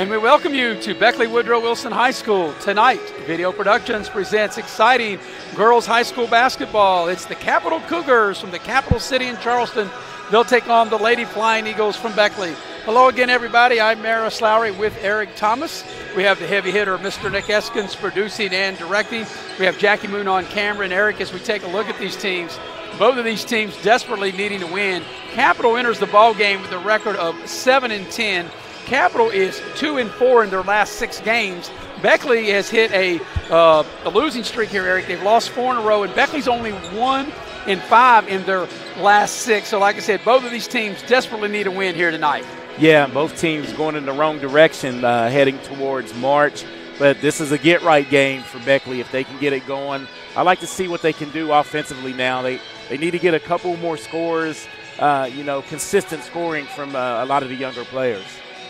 And we welcome you to Beckley Woodrow Wilson High School. Tonight, Video Productions presents exciting girls high school basketball. It's the Capital Cougars from the capital city in Charleston. They'll take on the Lady Flying Eagles from Beckley. Hello again, everybody. I'm Maris Lowry with Eric Thomas. We have the heavy hitter, Mr. Nick Eskins, producing and directing. We have Jackie Moon on camera. And Eric, as we take a look at these teams, both of these teams desperately needing to win. Capital enters the ball game with a record of 7-10. Capital is 2-4 in their last 6 games. Beckley has hit a losing streak here, Eric. They've lost 4 in a row, and Beckley's only 1-5 in their last 6. So like I said, both of these teams desperately need a win here tonight. Yeah, both teams going in the wrong direction, heading towards March. But this is a get-right game for Beckley if they can get it going. I like to see what they can do offensively now. They need to get a couple more scores, consistent scoring from a lot of the younger players.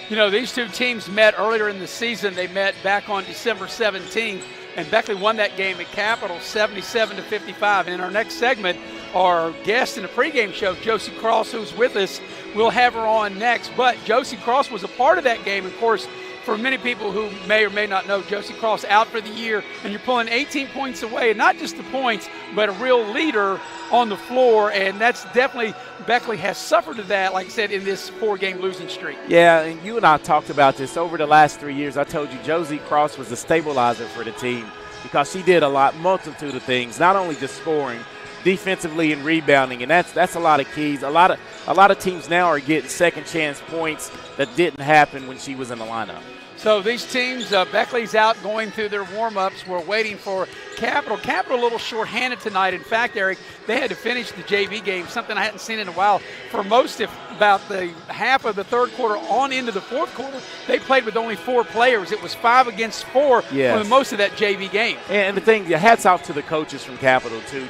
You know, these two teams met earlier in the season. They met back on December 17th, and Beckley won that game at Capital 77-55. And in our next segment, our guest in the pregame show, Josie Cross, who's with us, we'll have her on next. But Josie Cross was a part of that game. Of course, for many people who may or may not know, Josie Cross out for the year, and you're pulling 18 points away, and not just the points, but a real leader on the floor, and that's definitely, Beckley has suffered to that, like I said, in this 4-game losing streak. Yeah, and you and I talked about this over the last 3 years. I told you Josie Cross was a stabilizer for the team because she did a multitude of things, not only just scoring, defensively and rebounding, and that's a lot of keys. A lot of teams now are getting second chance points that didn't happen when she was in the lineup. So these teams, Beckley's out going through their warm-ups. We're waiting for Capital. Capital a little short-handed tonight. In fact, Eric, they had to finish the JV game, something I hadn't seen in a while. For most, if about the half of the third quarter on into the fourth quarter, they played with only 4 players. It was 5 against 4 for most of that JV game. And the thing, hats off to the coaches from Capital, too,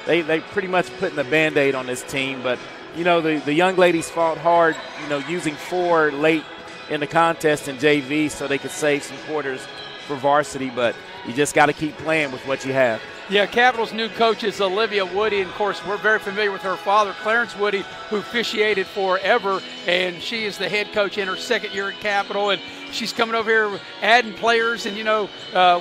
they pretty much putting the Band-Aid on this team. But, the young ladies fought hard, using 4 late in the contest in JV so they could save some quarters for varsity, but you just got to keep playing with what you have. Yeah, Capital's new coach is Olivia Woody, and of course we're very familiar with her father, Clarence Woody, who officiated forever, and she is the head coach in her 2nd year at Capital, and she's coming over here adding players, and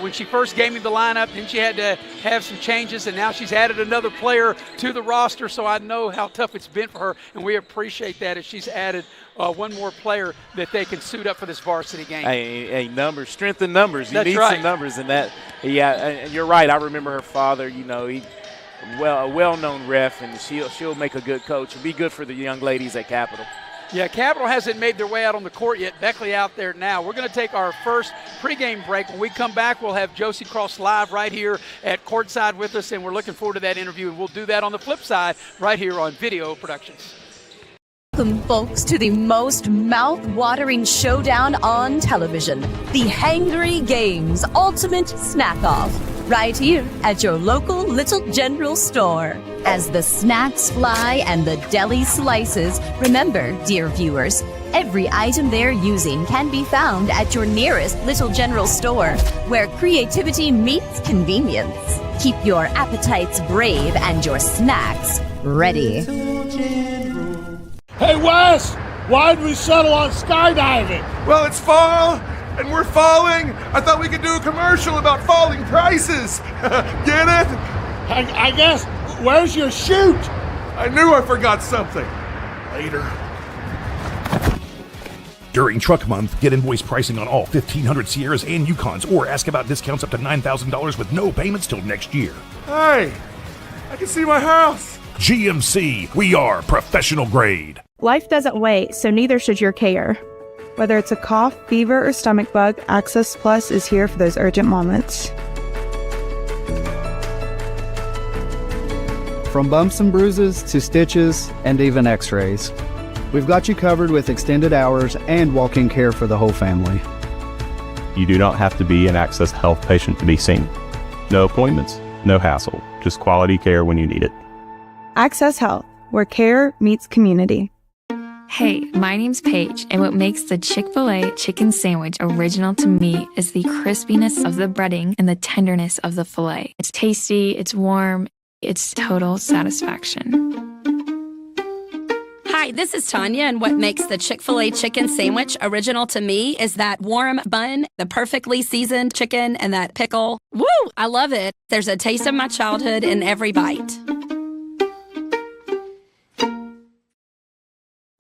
when she first gave me the lineup, then she had to have some changes, and now she's added another player to the roster, so I know how tough it's been for her, and we appreciate that as she's added one more player that they can suit up for this varsity game. Hey, numbers, strength in numbers. You need right. some numbers in that. Yeah, and you're right. I remember her father, he a well-known ref, and she'll make a good coach. It'll be good for the young ladies at Capital. Yeah, Capital hasn't made their way out on the court yet. Beckley out there now. We're going to take our first pregame break. When we come back, we'll have Josie Cross live right here at courtside with us, and we're looking forward to that interview, and we'll do that on the flip side right here on Video Productions. Welcome, folks, to the most mouth-watering showdown on television, the Hangry Games Ultimate Snack-Off, right here at your local Little General store. As the snacks fly and the deli slices, remember, dear viewers, every item they're using can be found at your nearest Little General store, where creativity meets convenience. Keep your appetites brave and your snacks ready. Hey, Wes, why'd we settle on skydiving? Well, it's fall, and we're falling. I thought we could do a commercial about falling prices. Get it? I guess. Where's your chute? I knew I forgot something. Later. During Truck Month, get invoice pricing on all 1,500 Sierras and Yukons, or ask about discounts up to $9,000 with no payments till next year. Hey, I can see my house. GMC, we are professional grade. Life doesn't wait, so neither should your care. Whether it's a cough, fever, or stomach bug, Access Plus is here for those urgent moments. From bumps and bruises to stitches and even x-rays, we've got you covered with extended hours and walk-in care for the whole family. You do not have to be an Access Health patient to be seen. No appointments, no hassle, just quality care when you need it. Access Health, where care meets community. Hey, my name's Paige, and what makes the Chick-fil-A chicken sandwich original to me is the crispiness of the breading and the tenderness of the filet. It's tasty, it's warm, it's total satisfaction. Hi, Hi, this is Tanya, and what makes the Chick-fil-A chicken sandwich original to me is that warm bun, the perfectly seasoned chicken, and that pickle. Woo! I love it. There's a taste of my childhood in every bite.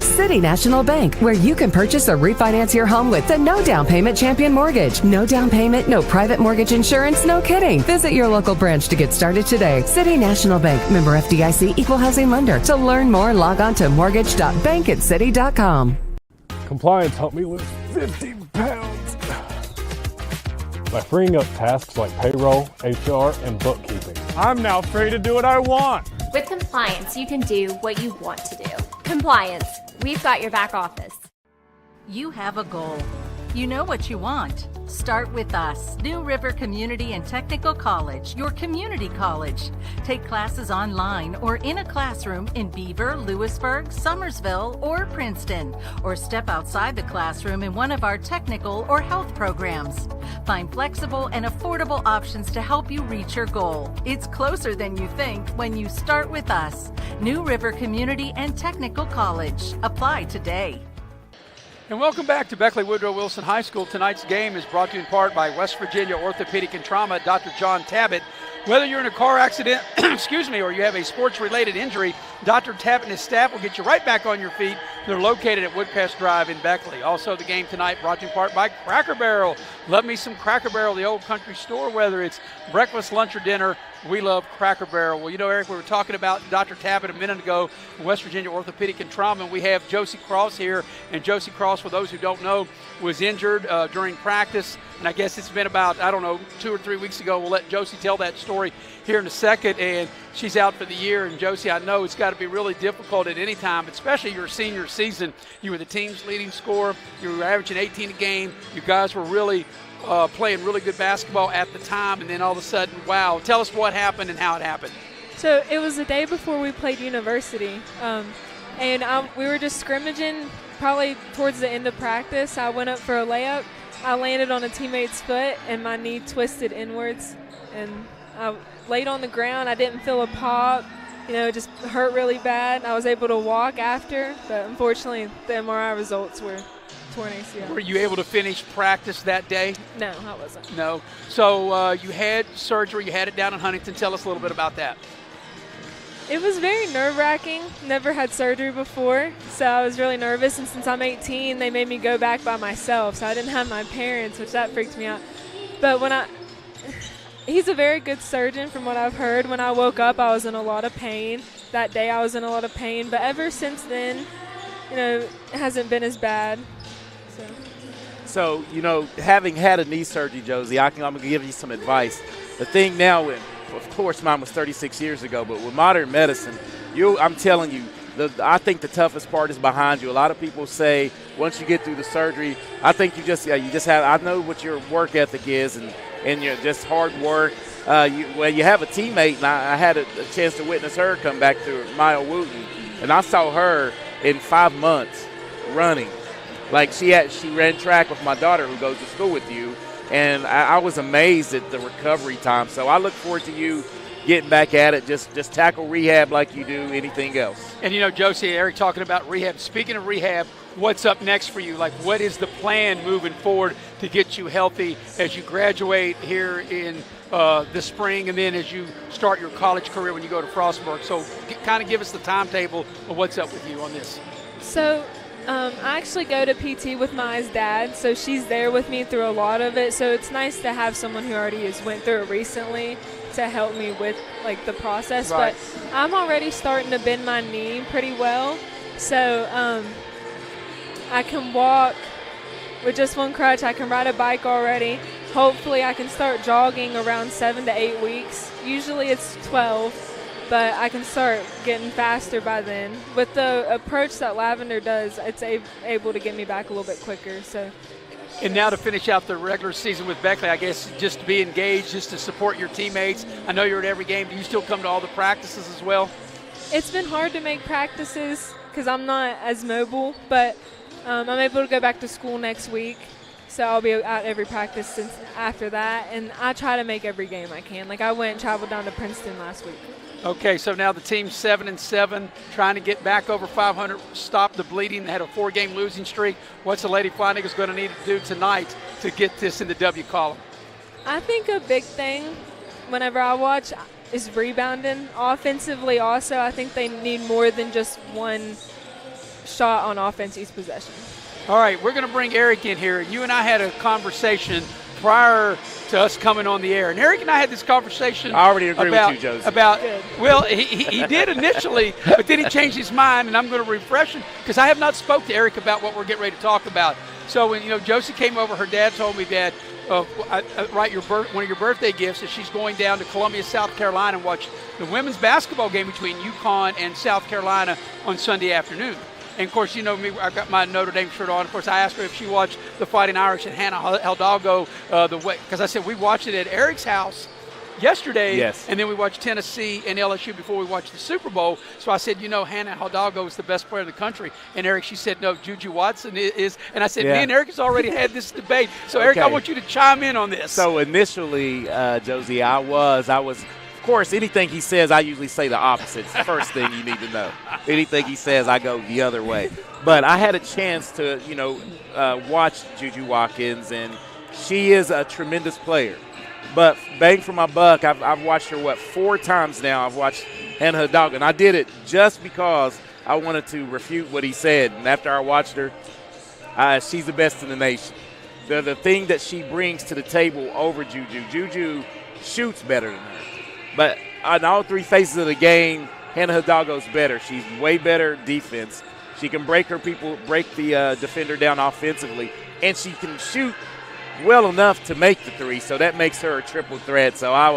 City National Bank, where you can purchase or refinance your home with the no down payment Champion Mortgage. No down payment, no private mortgage insurance, no kidding. Visit your local branch to get started today. City National Bank, member FDIC, equal housing lender. To learn more, log on to mortgage.bankatcity.com. Compliance helped me lose 50 pounds by freeing up tasks like payroll, HR, and bookkeeping. I'm now free to do what I want. With compliance, you can do what you want to do. Compliance, we've got your back office. You have a goal. You know what you want. Start with us, New River Community and Technical College, your community college. Take classes online or in a classroom in Beaver, Lewisburg, Summersville, or Princeton, or step outside the classroom in one of our technical or health programs. Find flexible and affordable options to help you reach your goal. It's closer than you think when you start with us, New River Community and Technical College. Apply today. And welcome back to Beckley Woodrow Wilson High School. Tonight's game is brought to you in part by West Virginia Orthopedic and Trauma, Dr. John Tabbitt. Whether you're in a car accident, or you have a sports-related injury, Dr. Tabbitt and his staff will get you right back on your feet. They're located at Woodpass Drive in Beckley. Also, the game tonight brought to you in part by Cracker Barrel. Love me some Cracker Barrel, the old country store, whether it's breakfast, lunch, or dinner. We love Cracker Barrel. Well, you know, Eric, we were talking about Dr. Tabbitt a minute ago, West Virginia Orthopedic and Trauma, and we have Josie Cross here. And Josie Cross, for those who don't know, was injured during practice. And I guess it's been about, 2 or 3 weeks ago. We'll let Josie tell that story here in a second. And she's out for the year. And Josie, I know it's got to be really difficult at any time, especially your senior season. You were the team's leading scorer. You were averaging 18 a game. You guys were really playing really good basketball at the time. And then all of a sudden, wow. Tell us what happened and how it happened. So it was the day before we played University. We were just scrimmaging probably towards the end of practice. I went up for a layup. I landed on a teammate's foot, and my knee twisted inwards. And I laid on the ground. I didn't feel a pop. It just hurt really bad. I was able to walk after, but unfortunately the MRI results were torn ACL. Were you able to finish practice that day? No, I wasn't. No. So you had surgery. You had it down in Huntington. Tell us a little bit about that. It was very nerve-wracking. Never had surgery before, so I was really nervous. And since I'm 18, they made me go back by myself, so I didn't have my parents, which that freaked me out. But he's a very good surgeon from what I've heard. When I woke up, I was in a lot of pain. That day I was in a lot of pain, but ever since then, it hasn't been as bad. So, having had a knee surgery, Josie, I'm going to give you some advice. The thing now, of course, mine was 36 years ago, but with modern medicine, I'm telling you, I think the toughest part is behind you. A lot of people say once you get through the surgery, I think you just have. I know what your work ethic is, and you're just hard work. You have a teammate, and I had a chance to witness her come back through Maya Wooten, and I saw her in 5 months running. Like she ran track with my daughter who goes to school with you, and I was amazed at the recovery time. So I look forward to you getting back at it. Just tackle rehab like you do anything else. And Josie, Eric talking about rehab. Speaking of rehab, what's up next for you? Like, what is the plan moving forward to get you healthy as you graduate here in the spring, and then as you start your college career when you go to Frostburg? So kind of give us the timetable of what's up with you on this. So I actually go to PT with Maya's dad, so she's there with me through a lot of it. So it's nice to have someone who already has went through it recently to help me with the process. Right. But I'm already starting to bend my knee pretty well, so I can walk with just one crutch. I can ride a bike already. Hopefully I can start jogging around 7 to 8 weeks. Usually it's 12. But I can start getting faster by then. With the approach that Lavender does, it's able to get me back a little bit quicker. And now to finish out the regular season with Beckley, I guess just to be engaged, just to support your teammates. I know you're at every game. Do you still come to all the practices as well? It's been hard to make practices because I'm not as mobile, but I'm able to go back to school next week. So I'll be at every practice since after that. And I try to make every game I can. Like I went and traveled down to Princeton last week. Okay, so now the team's 7-7, trying to get back over 500, stop the bleeding. They had a 4-game losing streak. What's the Lady Flying Eagles going to need to do tonight to get this in the W column? I think a big thing whenever I watch is rebounding. Offensively also, I think they need more than just one shot on offense each possession. All right, we're going to bring Eric in here. You and I had a conversation prior to us coming on the air. And Eric and I had this conversation. I already agree with you, Josie. Well, he did initially, but then he changed his mind, and I'm going to refresh him because I have not spoke to Eric about what we're getting ready to talk about. So when Josie came over, her dad told me that write one of your birthday gifts is she's going down to Columbia, South Carolina, and watch the women's basketball game between UConn and South Carolina on Sunday afternoon. And, of course, you know me, I've got my Notre Dame shirt on. Of course, I asked her if she watched the Fighting Irish and Hannah Hidalgo because I said we watched it at Eric's house yesterday, yes, and then we watched Tennessee and LSU before we watched the Super Bowl. So I said, Hannah Hidalgo is the best player in the country. And Eric, she said, no, Juju Watson is. And I said, me and Eric has already had this debate. So, Eric, I want you to chime in on this. So initially, Josie, I was. Of course, anything he says, I usually say the opposite. It's the first thing you need to know. Anything he says, I go the other way. But I had a chance to, watch Juju Watkins, and she is a tremendous player. But bang for my buck, I've watched her, 4 times now. I've watched Hannah Hidalgo, and I did it just because I wanted to refute what he said. And after I watched her, she's the best in the nation. The thing that she brings to the table over Juju shoots better than her. But on all 3 phases of the game, Hannah Hidalgo's better. She's way better defense. She can break the defender down offensively, and she can shoot well enough to make the 3. So that makes her a triple threat. So I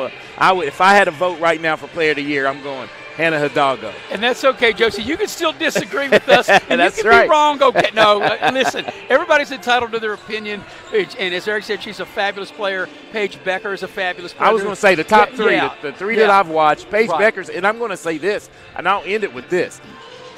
would, if I had a vote right now for Player of the Year, I'm going Hannah Hidalgo. And that's okay, Josie. You can still disagree with us. And that's you can be wrong. Okay, no, listen, everybody's entitled to their opinion. And as Eric said, she's a fabulous player. Paige Becker is a fabulous player. I was going to say the top 3, the 3 that I've watched. Paige Becker's, and I'm going to say this, and I'll end it with this.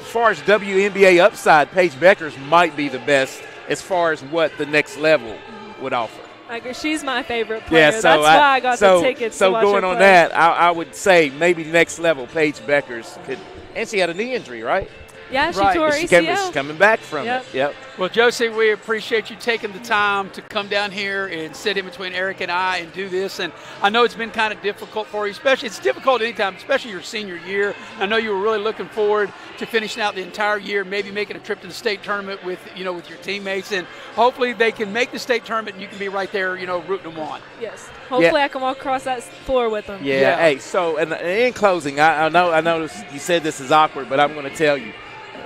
As far as WNBA upside, Paige Becker's might be the best as far as what the next level would offer. I agree. She's my favorite player. Yeah, so that's why I got the tickets to watch her going on play. that, I would say maybe next level Paige Becker's could. And she had a knee injury, right? Yeah, she tore ACL. She's coming back from it. Yep. Well, Josie, we appreciate you taking the time to come down here and sit in between Eric and I and do this. And I know it's been kind of difficult for you, it's difficult anytime, especially your senior year. I know you were really looking forward to finishing out the entire year, maybe making a trip to the state tournament with your teammates. And hopefully they can make the state tournament and you can be right there, rooting them on. Yes. Hopefully I can walk across that floor with them. Yeah. Hey, so in closing, I know you said this is awkward, but I'm going to tell you.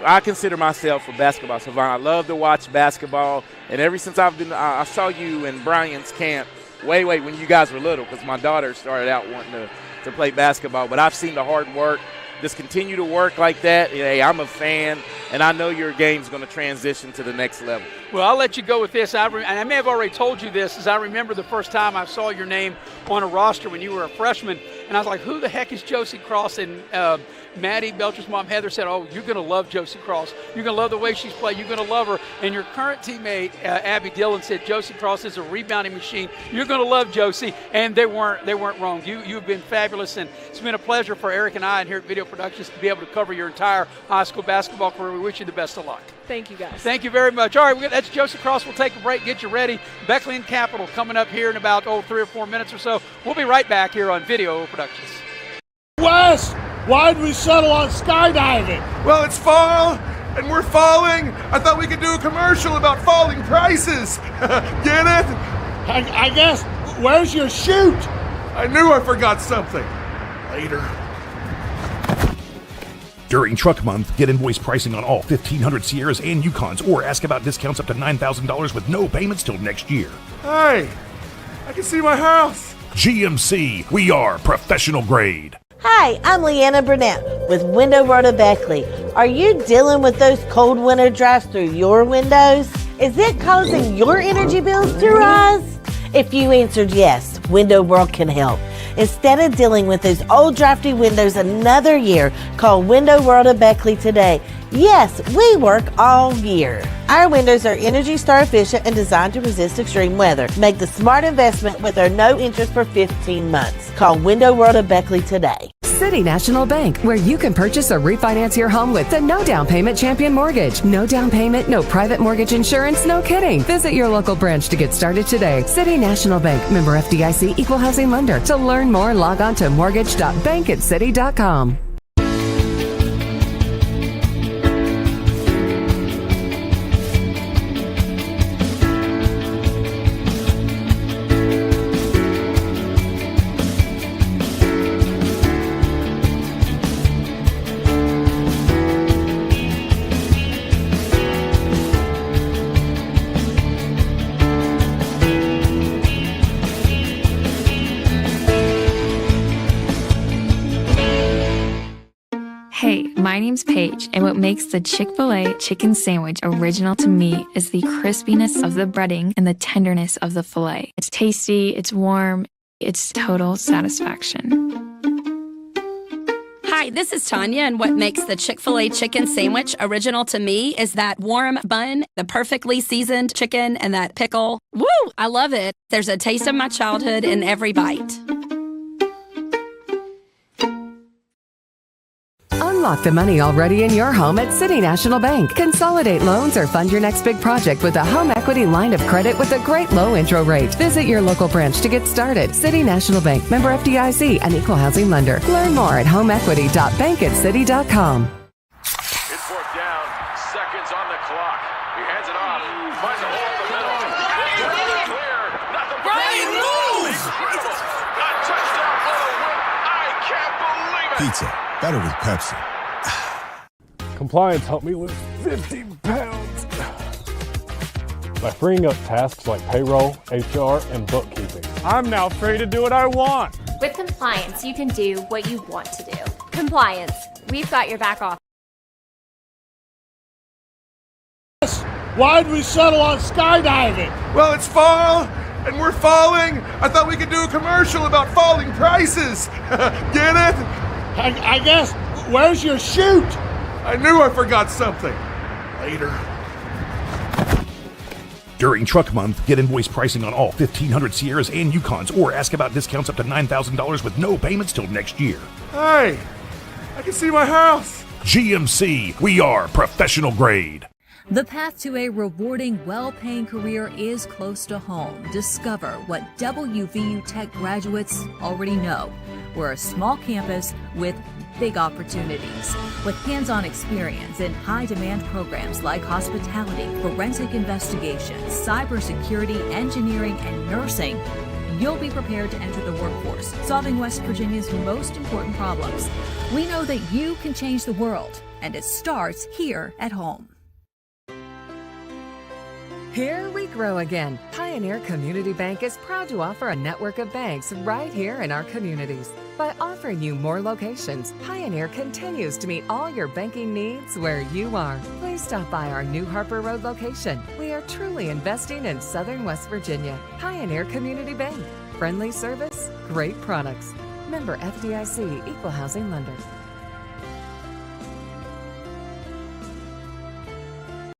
I consider myself a basketball savant. I love to watch basketball, and ever since I saw you in Brian's camp way when you guys were little, because my daughter started out wanting to play basketball. But I've seen the hard work. Just continue to work like that. Hey, I'm a fan, and I know your game's going to transition to the next level. Well, I'll let you go with this. And I may have already told you this, as I remember the first time I saw your name on a roster when you were a freshman, and I was like, who the heck is Josie Cross? And Maddie Belcher's mom, Heather, said, oh, you're going to love Josie Cross. You're going to love the way she's played. You're going to love her. And your current teammate, Abby Dillon, said Josie Cross is a rebounding machine. You're going to love Josie. And they weren't wrong. You've been fabulous. And it's been a pleasure for Eric and I and here at Video Productions to be able to cover your entire high school basketball career. We wish you the best of luck. Thank you, guys. Thank you very much. All right, that's Josie Cross. We'll take a break, get you ready. Beckley and Capital coming up here in about 3 or 4 minutes or so. We'll be right back here on Video Productions. Wes, why'd we settle on skydiving? Well, it's fall, and we're falling. I thought we could do a commercial about falling prices. Get it? I guess. Where's your chute? I knew I forgot something. Later. During Truck Month, get invoice pricing on all 1,500 Sierras and Yukons, or ask about discounts up to $9,000 with no payments till next year. Hey, I can see my house. GMC, we are professional grade. Hi, I'm Leanna Burnett with Window World of Beckley. Are you dealing with those cold winter drafts through your windows? Is it causing your energy bills to rise? If you answered yes, Window World can help. Instead of dealing with those old drafty windows another year, call Window World of Beckley today. Yes, we work all year. Our windows are Energy Star efficient and designed to resist extreme weather. Make the smart investment with our no interest for 15 months. Call Window World of Beckley today. City National Bank, where you can purchase or refinance your home with the no down payment champion mortgage. No down payment, no private mortgage insurance, no kidding. Visit your local branch to get started today. City National Bank, member FDIC, equal housing lender. To learn more, log on to mortgage.bankatcity.com. Hey, my name's Paige, and what makes the Chick-fil-A chicken sandwich original to me is the crispiness of the breading and the tenderness of the filet. It's tasty, it's warm, it's total satisfaction. Hi, this is Tanya, and what makes the Chick-fil-A chicken sandwich original to me is that warm bun, the perfectly seasoned chicken, and that pickle. Woo! I love it. There's a taste of my childhood in every bite. Unlock the money already in your home at City National Bank. Consolidate loans or fund your next big project with a home equity line of credit with a great low intro rate. Visit your local branch to get started. City National Bank, member FDIC, an equal housing lender. Learn more at homeequity.bankatcity.com. It's fourth down, seconds on the clock. He hands it off, finds a hole in the middle. Clear, nothing but Brian, move! A touchdown for the win. I can't believe it. Pizza, better with Pepsi. Compliance helped me lose 50 pounds by freeing up tasks like payroll, HR, and bookkeeping. I'm now free to do what I want. With compliance, you can do what you want to do. Compliance, we've got your back office. Why'd we settle on skydiving? Well, it's fall, and we're falling. I thought we could do a commercial about falling prices. Get it? I guess. Where's your chute? I knew I forgot something. Later. During Truck Month, get invoice pricing on all 1,500 Sierras and Yukons, or ask about discounts up to $9,000 with no payments till next year. Hey, I can see my house. GMC, we are professional grade. The path to a rewarding, well-paying career is close to home. Discover what WVU Tech graduates already know. We're a small campus with big opportunities. With hands-on experience in high-demand programs like hospitality, forensic investigations, cybersecurity, engineering, and nursing, you'll be prepared to enter the workforce, solving West Virginia's most important problems. We know that you can change the world, and it starts here at home. Here we grow again. Pioneer Community Bank is proud to offer a network of banks right here in our communities. By offering you more locations, Pioneer continues to meet all your banking needs where you are. Please stop by our New Harper Road location. We are truly investing in Southern West Virginia. Pioneer Community Bank. Friendly service, great products. Member FDIC, equal housing lender.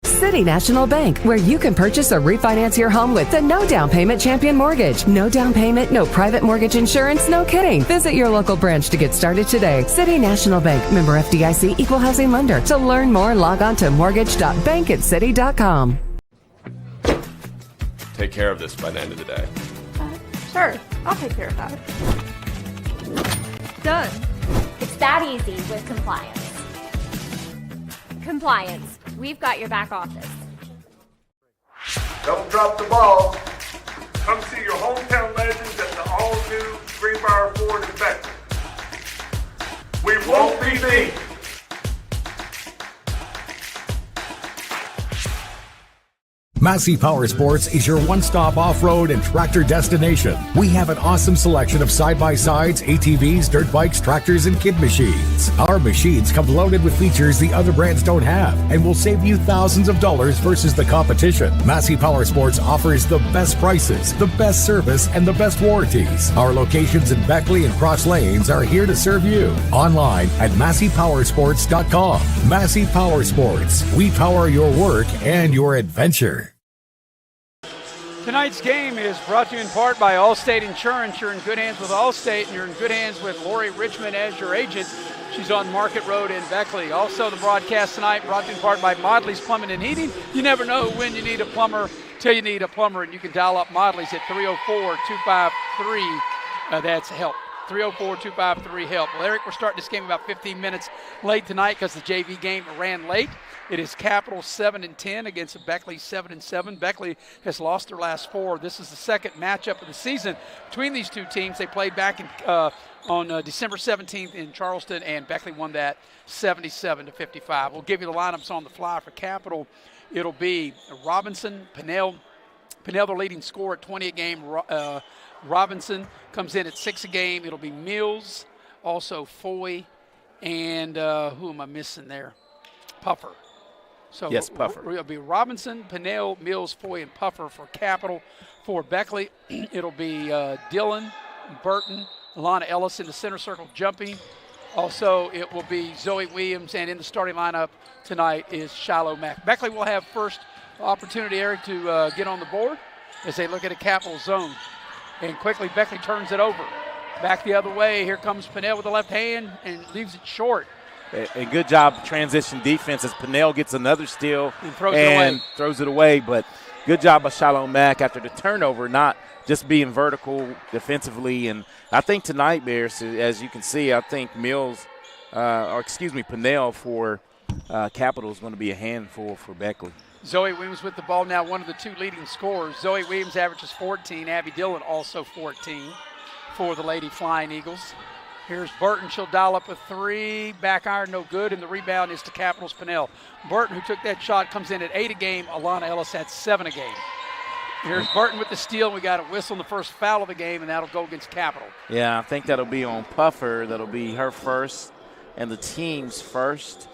City National Bank, where you can purchase or refinance your home with the no down payment champion mortgage. No down payment, no private mortgage insurance, no kidding. Visit your local branch to get started today. City National Bank, member FDIC, equal housing lender. To learn more, log on to mortgage.bankatcity.com. Take care of this by the end of the day. Sure, I'll take care of that. Done. It's that easy with compliance. Compliance, we've got your back office. Don't drop the ball. Come see your hometown legends at the all-new Greenbrier Ford in Beckley. We won't be beat. Massey Power Sports is your one-stop off-road and tractor destination. We have an awesome selection of side-by-sides, ATVs, dirt bikes, tractors, and kid machines. Our machines come loaded with features the other brands don't have and will save you thousands of dollars versus the competition. Massey Power Sports offers the best prices, the best service, and the best warranties. Our locations in Beckley and Cross Lanes are here to serve you. Online at MasseyPowersports.com. Massey Power Sports. We power your work and your adventure. Tonight's game is brought to you in part by Allstate Insurance. You're in good hands with Allstate, and you're in good hands with Lori Richmond as your agent. She's on Market Road in Beckley. Also, the broadcast tonight brought to you in part by Modley's Plumbing and Heating. You never know when you need a plumber till you need a plumber, and you can dial up Modley's at 304-253. That's HELP. 304-253-HELP. Well, Eric, we're starting this game about 15 minutes late tonight because the JV game ran late. It is Capital 7-10 against Beckley 7-7. Beckley has lost their last 4. This is the second matchup of the season between these two teams. They played back on December 17th in Charleston, and Beckley won that 77-55. We'll give you the lineups on the fly for Capital. It'll be Robinson, Pinnell, their leading scorer at 20 a game. Robinson comes in at 6 a game. It'll be Mills, also Foy, and who am I missing there? Puffer. So yes, Puffer. It'll be Robinson, Pinnell, Mills, Foy, and Puffer for Capital. For Beckley, it'll be Dillon, Burton, Alana Ellis in the center circle jumping. Also, it will be Zoe Williams, and in the starting lineup tonight is Shiloh Mack. Beckley will have first opportunity, Eric, to get on the board as they look at a Capital zone. And quickly, Beckley turns it over. Back the other way. Here comes Pinnell with the left hand and leaves it short. A good job transition defense as Pinnell gets another steal and throws it away. But good job by Shiloh Mack after the turnover, not just being vertical defensively. And I think tonight, Bears, as you can see, I think Pinnell for Capital is going to be a handful for Beckley. Zoe Williams with the ball now, one of the two leading scorers. Zoe Williams averages 14. Abby Dillon also 14 for the Lady Flying Eagles. Here's Burton. She'll dial up a 3. Back iron, no good, and the rebound is to Capital's Pinnell. Burton, who took that shot, comes in at 8 a game. Alana Ellis had 7 a game. Here's Burton with the steal. We got a whistle on the first foul of the game, and that'll go against Capital. Yeah, I think that'll be on Puffer. That'll be her first and the team's first.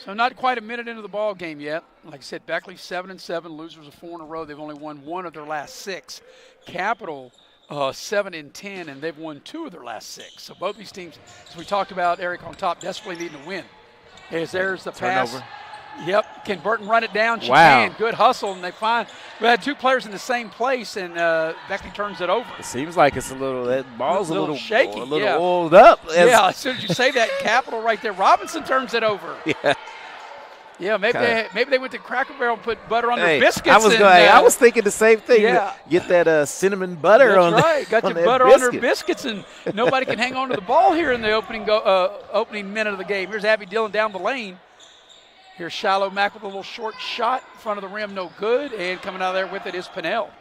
So not quite a minute into the ball game yet. Like I said, Beckley 7-7, losers of 4 in a row. They've only won 1 of their last 6. Capital 7-10, and they've won 2 of their last 6. So both these teams, as we talked about, Eric on top, desperately needing to win. As there's the pass. Yep. Can Burton run it down? She can. Good hustle, and we had 2 players in the same place, and Beckley turns it over. It seems like it's that ball's a little shaky, a little oiled up. As soon as you say that, Capital right there. Robinson turns it over. Yeah, maybe they went to Cracker Barrel and put butter on their biscuits. I was thinking the same thing. Yeah. Get that cinnamon butter on. That's right. Got your butter on their biscuits, and nobody can hang on to the ball here in the opening minute of the game. Here's Abby Dillon down the lane. Here's Shiloh Mack with a little short shot in front of the rim, no good, and coming out of there with it is Pinnell.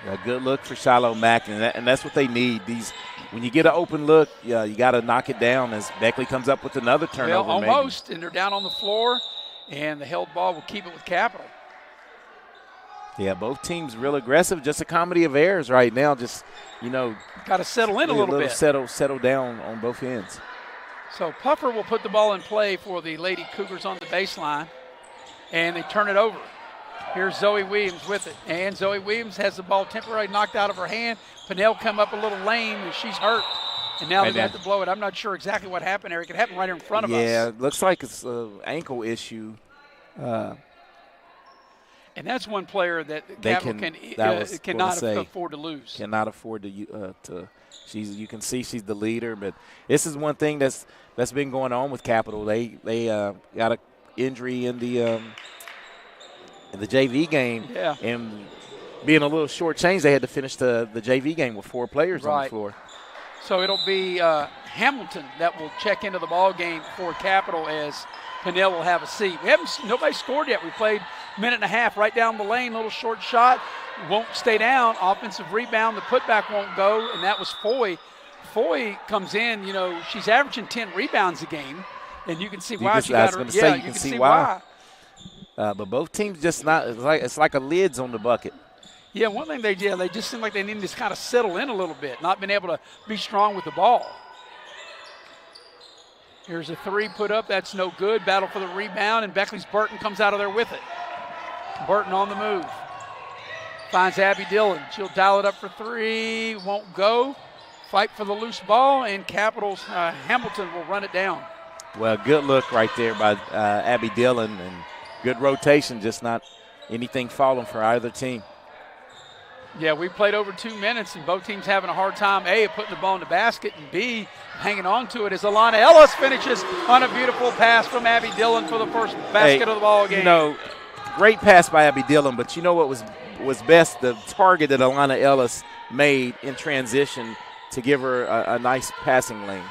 A good look for Shiloh Mack, and that's what they need. When you get an open look, you got to knock it down as Beckley comes up with another turnover. Well, almost, and they're down on the floor, and the held ball will keep it with Capital. Yeah, both teams real aggressive, just a comedy of errors right now. Just, got to settle in a little bit. Settle down on both ends. So Puffer will put the ball in play for the Lady Cougars on the baseline, and they turn it over. Here's Zoe Williams with it, and Zoe Williams has the ball temporarily knocked out of her hand. Pinnell come up a little lame, and she's hurt, and now they have to blow it. I'm not sure exactly what happened, Eric. It happened right here in front of us. Yeah, it looks like it's an ankle issue. And that's one player that Capital cannot afford to lose. Cannot afford to. You can see she's the leader, but this is one thing that's been going on with Capital. They got an injury in the JV game, and being a little shortchanged, they had to finish the JV game with 4 players on the floor. So it'll be Hamilton that will check into the ball game for Capital as Pinnell will have a seat. Nobody scored yet. We played a minute and a half right down the lane, little short shot, won't stay down. Offensive rebound, the putback won't go, and that was Foy. Foy comes in, she's averaging 10 rebounds a game, and you can see why she got her. Yeah, you can see why. But both teams just not. It's like a lid's on the bucket. Yeah, one thing they just seem like they need to kind of settle in a little bit, not being able to be strong with the ball. Here's a 3 put up. That's no good. Battle for the rebound, and Beckley's Burton comes out of there with it. Burton on the move. Finds Abby Dillon. She'll dial it up for 3. Won't go. Fight for the loose ball, and Capital's Hamilton will run it down. Well, good look right there by Abby Dillon, and good rotation, just not anything falling for either team. Yeah, we played over 2 minutes, and both teams having a hard time, A, of putting the ball in the basket, and B, hanging on to it as Alana Ellis finishes on a beautiful pass from Abby Dillon for the first basket of the ball game. You know, great pass by Abby Dillon, but you know what was best? The target that Alana Ellis made in transition to give her a nice passing lane.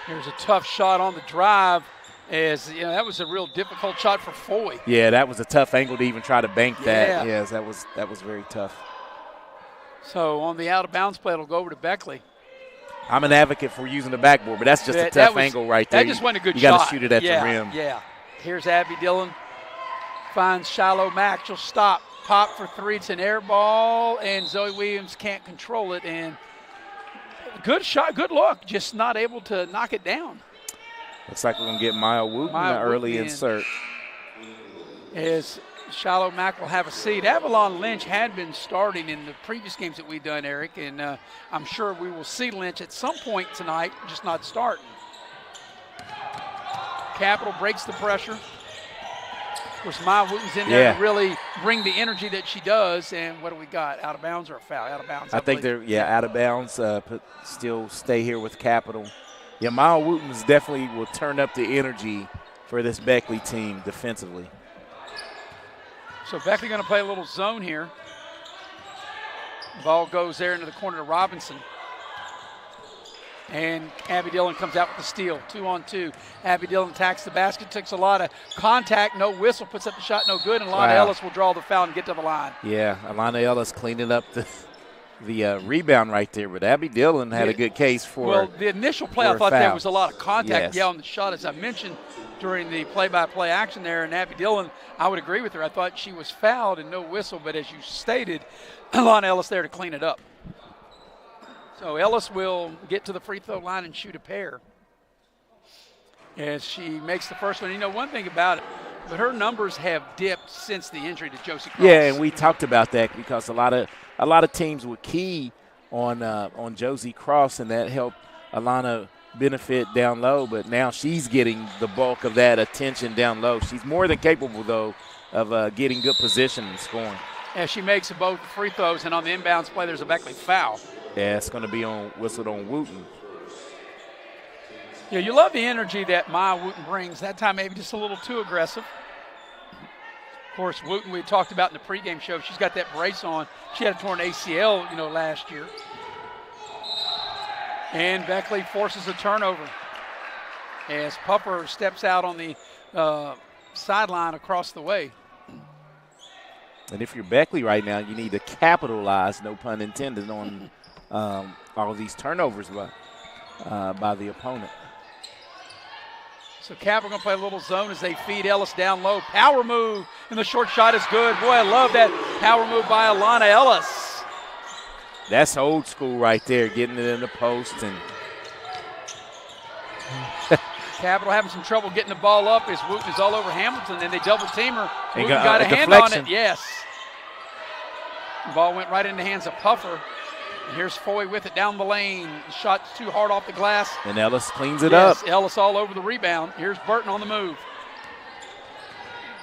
Here's a tough shot on the drive. As you know, that was a real difficult shot for Foy. Yeah, that was a tough angle to even try to bank that. Yeah. Yes, that was very tough. So on the out-of-bounds play, it'll go over to Beckley. I'm an advocate for using the backboard, but that's just a tough angle right there. That just wasn't a good shot. You got to shoot it at the rim. Yeah. Here's Abby Dillon. Finds Shiloh Mack. She'll stop. Pop for three. It's an air ball, and Zoe Williams can't control it. And good shot, good look. Just not able to knock it down. Looks like we're going to get Maya Wooten an early insert. As Shiloh Mack will have a seat. Avalon Lynch had been starting in the previous games that we've done, Eric, and I'm sure we will see Lynch at some point tonight, just not starting. Capital breaks the pressure. Of course, Maya Wooten's in there to really bring the energy that she does. And what do we got? Out of bounds or a foul? Out of bounds. I think they're, out of bounds. Still stay here with Capital. Yeah, Maya Wooten's definitely will turn up the energy for this Beckley team defensively. So Beckley going to play a little zone here. Ball goes there into the corner to Robinson. And Abby Dillon comes out with the steal, 2-on-2. Abby Dillon attacks the basket, takes a lot of contact, no whistle, puts up the shot, no good, and Alana Ellis will draw the foul and get to the line. Yeah, Alana Ellis cleaning up the rebound right there, but Abby Dillon had a good case for Well, the initial play, I thought there was a lot of contact on the shot, as I mentioned during the play-by-play action there, and Abby Dillon, I would agree with her. I thought she was fouled and no whistle, but as you stated, Alana Ellis there to clean it up. So Ellis will get to the free throw line and shoot a pair as she makes the first one. You know, one thing about it, but her numbers have dipped since the injury to Josie Cross. Yeah, and we talked about that because a lot of teams would key on Josie Cross, and that helped Alana benefit down low. But now she's getting the bulk of that attention down low. She's more than capable, though, of getting good position and scoring. As she makes both free throws, and on the inbounds play, there's a Beckley foul. Yeah, it's going to be whistled on Wooten. Yeah, you love the energy that Maya Wooten brings. That time maybe just a little too aggressive. Of course, Wooten, we talked about in the pregame show, she's got that brace on. She had a torn ACL, last year. And Beckley forces a turnover as Puffer steps out on the sideline across the way. And if you're Beckley right now, you need to capitalize, no pun intended, on all of these turnovers by the opponent. So Capital going to play a little zone as they feed Ellis down low. Power move, and the short shot is good. Boy, I love that power move by Alana Ellis. That's old school right there, getting it in the post. And Capital having some trouble getting the ball up as Wooten is all over Hamilton, and they double team her. Wooten got a hand deflection on it, yes. The ball went right in the hands of Puffer. And here's Foy with it down the lane. Shot too hard off the glass. And Ellis cleans it up. Ellis all over the rebound. Here's Burton on the move.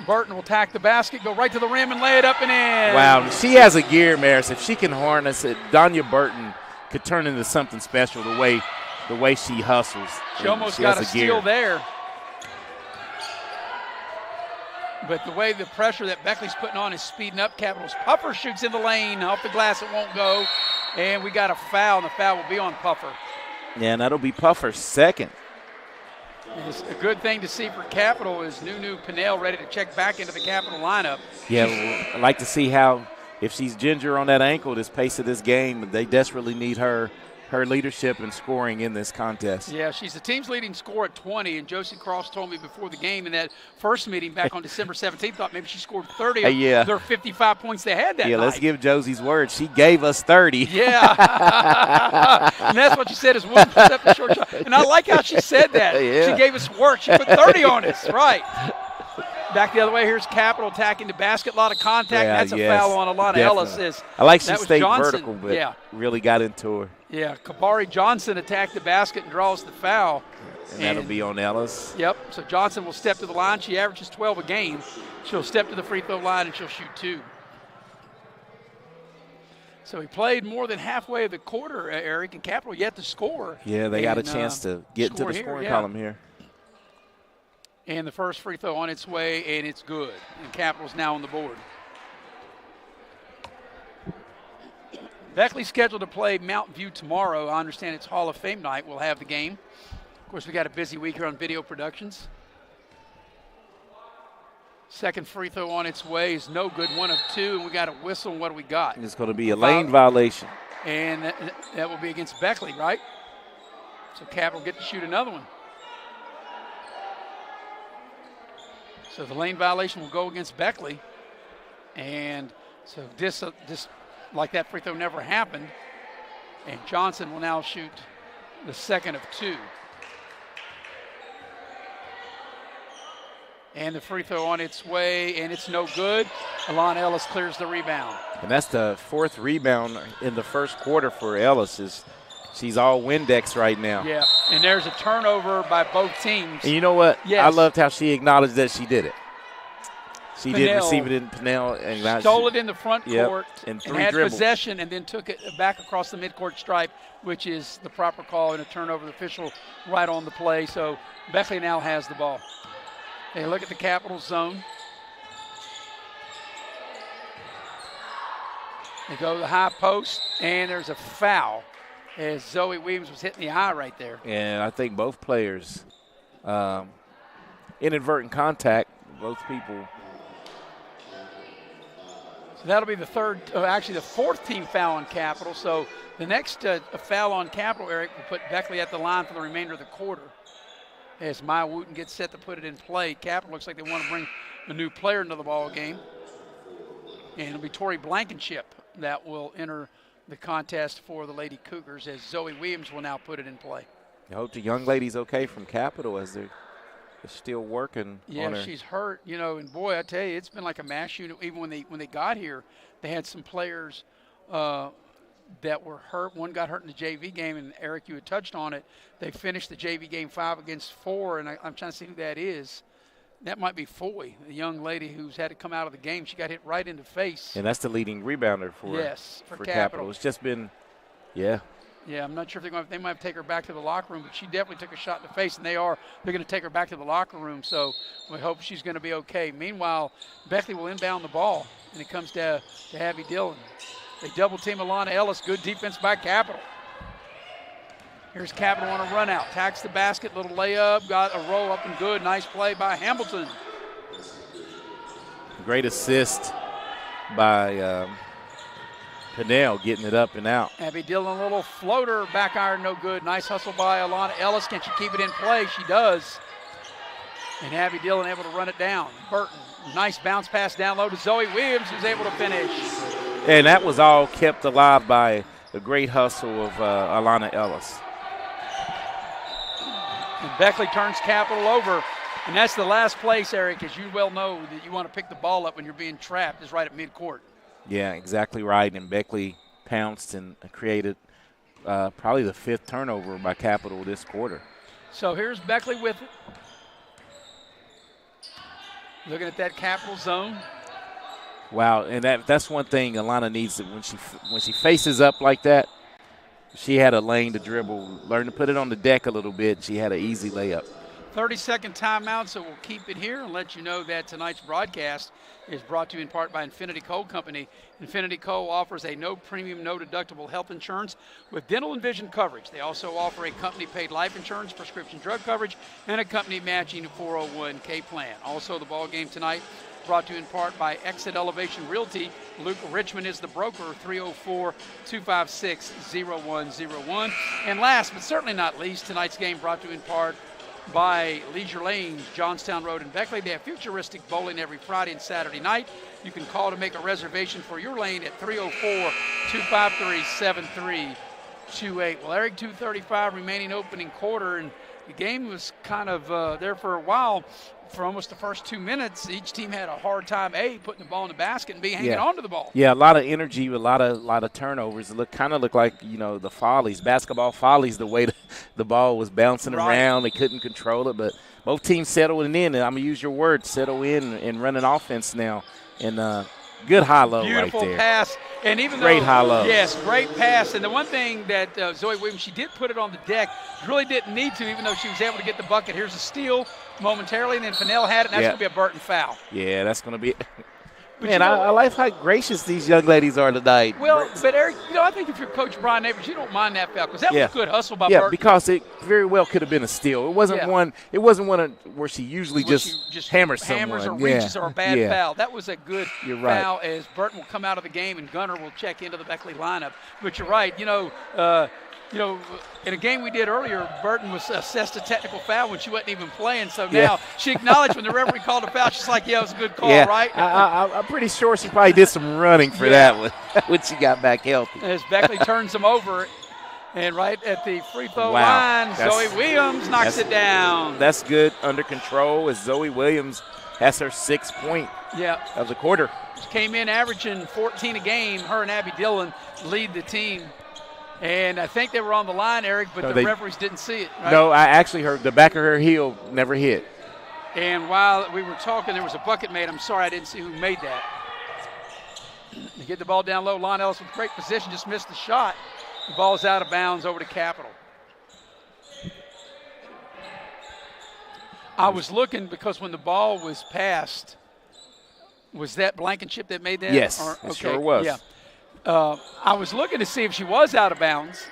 Burton will tack the basket, go right to the rim and lay it up and in. Wow, she has a gear, Maris. If she can harness it, Donya Burton could turn into something special the way she hustles. She almost got a steal there. But the way the pressure that Beckley's putting on is speeding up Capital's. Puffer shoots in the lane. Off the glass, it won't go. And we got a foul, and the foul will be on Puffer. Yeah, and that'll be Puffer's second. It's a good thing to see for Capital is Nunu Pinnell ready to check back into the Capital lineup. Yeah, I'd like to see how, if she's ginger on that ankle, this pace of this game, they desperately need her leadership and scoring in this contest. Yeah, she's the team's leading scorer at 20, and Josie Cross told me before the game in that first meeting back on December 17th, thought maybe she scored 30 of their 55 points they had that night. Yeah, let's give Josie's word. She gave us 30. Yeah. And that's what she said is Wooten puts up the short shot. And I like how she said that. Yeah. She gave us work. She put 30 on us. Right. Back the other way, here's Capital attacking the basket. A lot of contact. Yeah, That's a foul on Alana Ellis. I like she that was stayed Johnson. vertical, but really got into her. Yeah, Kabari Johnson attacked the basket and draws the foul. And that'll be on Ellis. Yep, so Johnson will step to the line. She averages 12 a game. She'll step to the free throw line and she'll shoot 2. So he played more than halfway of the quarter, Eric, and Capital yet to score. Yeah, they got a chance to get into the scoring column here. And the first free throw on its way, and it's good. And Capital's now on the board. Beckley scheduled to play Mountain View tomorrow. I understand it's Hall of Fame night. We'll have the game. Of course, we got a busy week here on Video Productions. Second free throw on its way is no good, 1 of 2, and we got a whistle. What do we got? It's going to be a lane violation. And that will be against Beckley, right? So Capital get to shoot another one. So the lane violation will go against Beckley. And so this like that free throw never happened. And Johnson will now shoot the second of 2. And the free throw on its way, and it's no good. Alana Ellis clears the rebound. And that's the 4th rebound in the first quarter for Ellis. She's all Windex right now. Yeah, and there's a turnover by both teams. And you know what? Yes. I loved how she acknowledged that she did it. She did receive it in Pinnell. And stole it in the front court and had dribbles. possession and then took it back across the midcourt stripe, which is the proper call and a turnover. The official right on the play. So Beckley now has the ball. They look at the Capital zone. They go to the high post, and there's a foul as Zoe Williams was hitting the eye right there. And I think both players, inadvertent contact, both people. So that'll be the the 4th team foul on Capital. So the next foul on Capital, Eric, will put Beckley at the line for the remainder of the quarter. As Maya Wooten gets set to put it in play. Capital looks like they want to bring a new player into the ball game. And it'll be Tori Blankenship that will enter the contest for the Lady Cougars as Zoe Williams will now put it in play. I hope the young lady's okay from Capital as they're still working on her. Yeah, she's hurt, and boy, I tell you, it's been like a mass unit. Even when they got here, they had some players that were hurt. One got hurt in the JV game, and Eric, you had touched on it. They finished the JV game 5-4, and I'm trying to see who that is. That might be Foy, the young lady who's had to come out of the game. She got hit right in the face. And that's the leading rebounder for Capital. It's just been, Yeah, I'm not sure if they might take her back to the locker room, but she definitely took a shot in the face, and they're going to take her back to the locker room. So we hope she's going to be okay. Meanwhile, Beckley will inbound the ball, and it comes to Abby Dillon. They double team Alana Ellis. Good defense by Capital. Here's Capital on a run out. Tacks the basket, little layup, got a roll up and good. Nice play by Hamilton. Great assist by Pinnell getting it up and out. Abby Dillon, a little floater, back iron, no good. Nice hustle by Alana Ellis. Can she keep it in play? She does. And Abby Dillon able to run it down. Burton, nice bounce pass down low to Zoe Williams, who's able to finish. And that was all kept alive by the great hustle of Alana Ellis. And Beckley turns Capital over. And that's the last place, Eric, as you well know, that you want to pick the ball up when you're being trapped, is right at midcourt. Yeah, exactly right. And Beckley pounced and created probably the 5th turnover by Capital this quarter. So here's Beckley with it. Looking at that Capital zone. Wow, and that's one thing Alana needs when she faces up like that. She had a lane to dribble, learn to put it on the deck a little bit. She had an easy layup. 30-second timeout, so we'll keep it here and let you know that tonight's broadcast is brought to you in part by Infinity Coal Company. Infinity Coal offers a no-premium, no-deductible health insurance with dental and vision coverage. They also offer a company-paid life insurance, prescription drug coverage, and a company-matching 401k plan. Also, the ball game tonight brought to you in part by Exit Elevation Realty. Luke Richmond is the broker, 304-256-0101. And last but certainly not least, tonight's game brought to you in part by Leisure Lanes, Johnstown Road in Beckley. They have futuristic bowling every Friday and Saturday night. You can call to make a reservation for your lane at 304-253-7328. Well, Eric, 2:35 remaining opening quarter, and The game was kind of there for a while. For almost the first 2 minutes, each team had a hard time, A, putting the ball in the basket and B, hanging on to the ball. Yeah, a lot of energy, a lot of turnovers. It kind of looked like, the follies, basketball follies, the way the ball was bouncing around. They couldn't control it, but both teams settling in. And I'm going to use your word, settle in and running offense now. And good high-low right there. Beautiful pass. And even great high-low. Yes, great pass. And the one thing that Zoe Williams, she did put it on the deck, really didn't need to, even though she was able to get the bucket. Here's a steal momentarily, and then Pennell had it, and that's going to be a Burton foul. Yeah, that's going to be Man, I like how gracious these young ladies are tonight. Well, but Eric, I think if you're Coach Brian Neighbors, you don't mind that foul because that was a good hustle by Burton. Burton. Because it very well could have been a steal. It wasn't one. It wasn't one where she usually just hammers someone. Or reaches or a bad foul. That was a good foul as Burton will come out of the game and Gunner will check into the Beckley lineup. But you're right. In a game we did earlier, Burton was assessed a technical foul when she wasn't even playing. So now she acknowledged when the referee called a foul, she's like, it was a good call, right? I'm pretty sure she probably did some running for that one when she got back healthy. As Beckley turns them over, and right at the free throw line, Zoe Williams knocks it down. That's good, under control, as Zoe Williams has her 6th point of the quarter. She came in averaging 14 a game. Her and Abby Dillon lead the team. And I think they were on the line, Eric, but the referees didn't see it. Right? No, I actually heard the back of her heel never hit. And while we were talking, there was a bucket made. I'm sorry I didn't see who made that. They get the ball down low. Lon Ellis with great position, just missed the shot. The ball's out of bounds over to Capital. I was looking because when the ball was passed, was that Blankenship that made that? Yes, it sure was. Yeah. I was looking to see if she was out of bounds.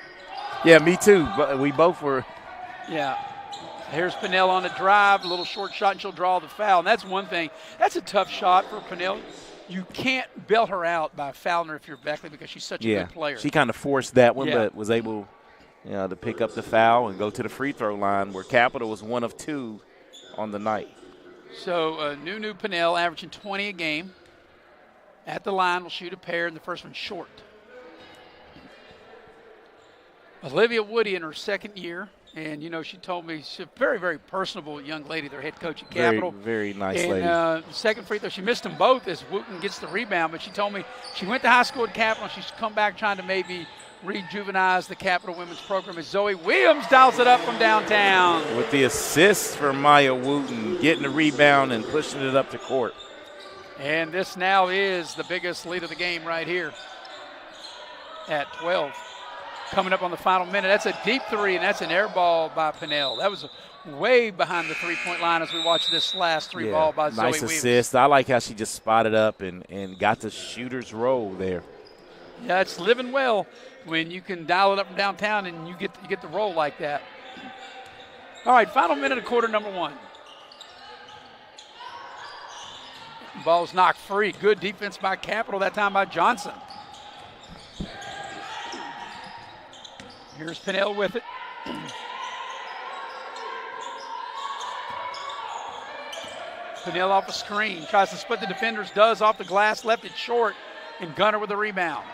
Yeah, me too. But we both were. Yeah. Here's Pennell on the drive, a little short shot, and she'll draw the foul. And that's one thing. That's a tough shot for Pennell. You can't bail her out by fouling her if you're Beckley because she's such a good player. She kind of forced that one, but was able to pick up the foul and go to the free throw line where Capital was 1 of 2 on the night. So Nunu Pennell averaging 20 a game. At the line, will shoot a pair, and the first one short. Olivia Woody in her 2nd year, and, she told me she's a very, very personable young lady, their head coach at Capital. Very, very nice lady. And second free throw, she missed them both as Wooten gets the rebound, but she told me she went to high school at Capital, and she's come back trying to maybe rejuvenize the Capital women's program as Zoe Williams dials it up from downtown. With the assist for Maya Wooten, getting the rebound and pushing it up to court. And this now is the biggest lead of the game right here at 12. Coming up on the final minute. That's a deep three, and that's an air ball by Pennell. That was way behind the three-point line as we watch this last three ball by Zoe Williams. Nice assist. I like how she just spotted up and got the shooter's roll there. Yeah, it's living well when you can dial it up from downtown and you get the roll like that. All right, final minute of quarter number 1. Ball's knocked free. Good defense by Capital, that time by Johnson. Here's Pennell with it. Pennell off a screen. Tries to split the defenders, does off the glass, left it short, and Gunner with the rebound.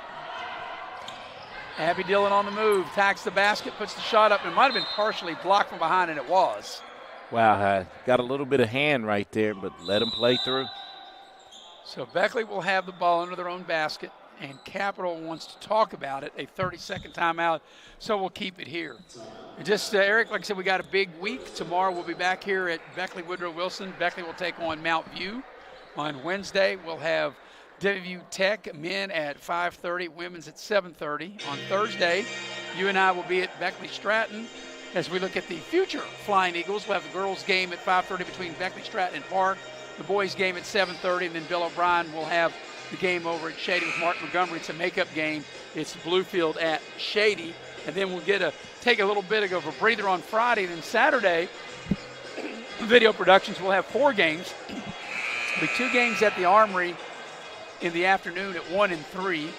Abby Dillon on the move, tacks the basket, puts the shot up. It might have been partially blocked from behind, and it was. Wow, got a little bit of hand right there, but let him play through. So Beckley will have the ball under their own basket, and Capital wants to talk about it, a 30-second timeout, so we'll keep it here. And just, Eric, like I said, we got a big week. Tomorrow we'll be back here at Beckley Woodrow Wilson. Beckley will take on Mount View. On Wednesday, we'll have WVU Tech men at 5:30, women's at 7:30. On Thursday, you and I will be at Beckley Stratton as we look at the future Flying Eagles. We'll have the girls' game at 5:30 between Beckley Stratton and Park. The boys' game at 7:30, and then Bill O'Brien will have the game over at Shady with Mark Montgomery. It's a makeup game. It's Bluefield at Shady. And then we'll take a little bit of a breather on Friday. And then Saturday, Video Productions will have 4 games. There'll be 2 games at the Armory in the afternoon at 1 and 3.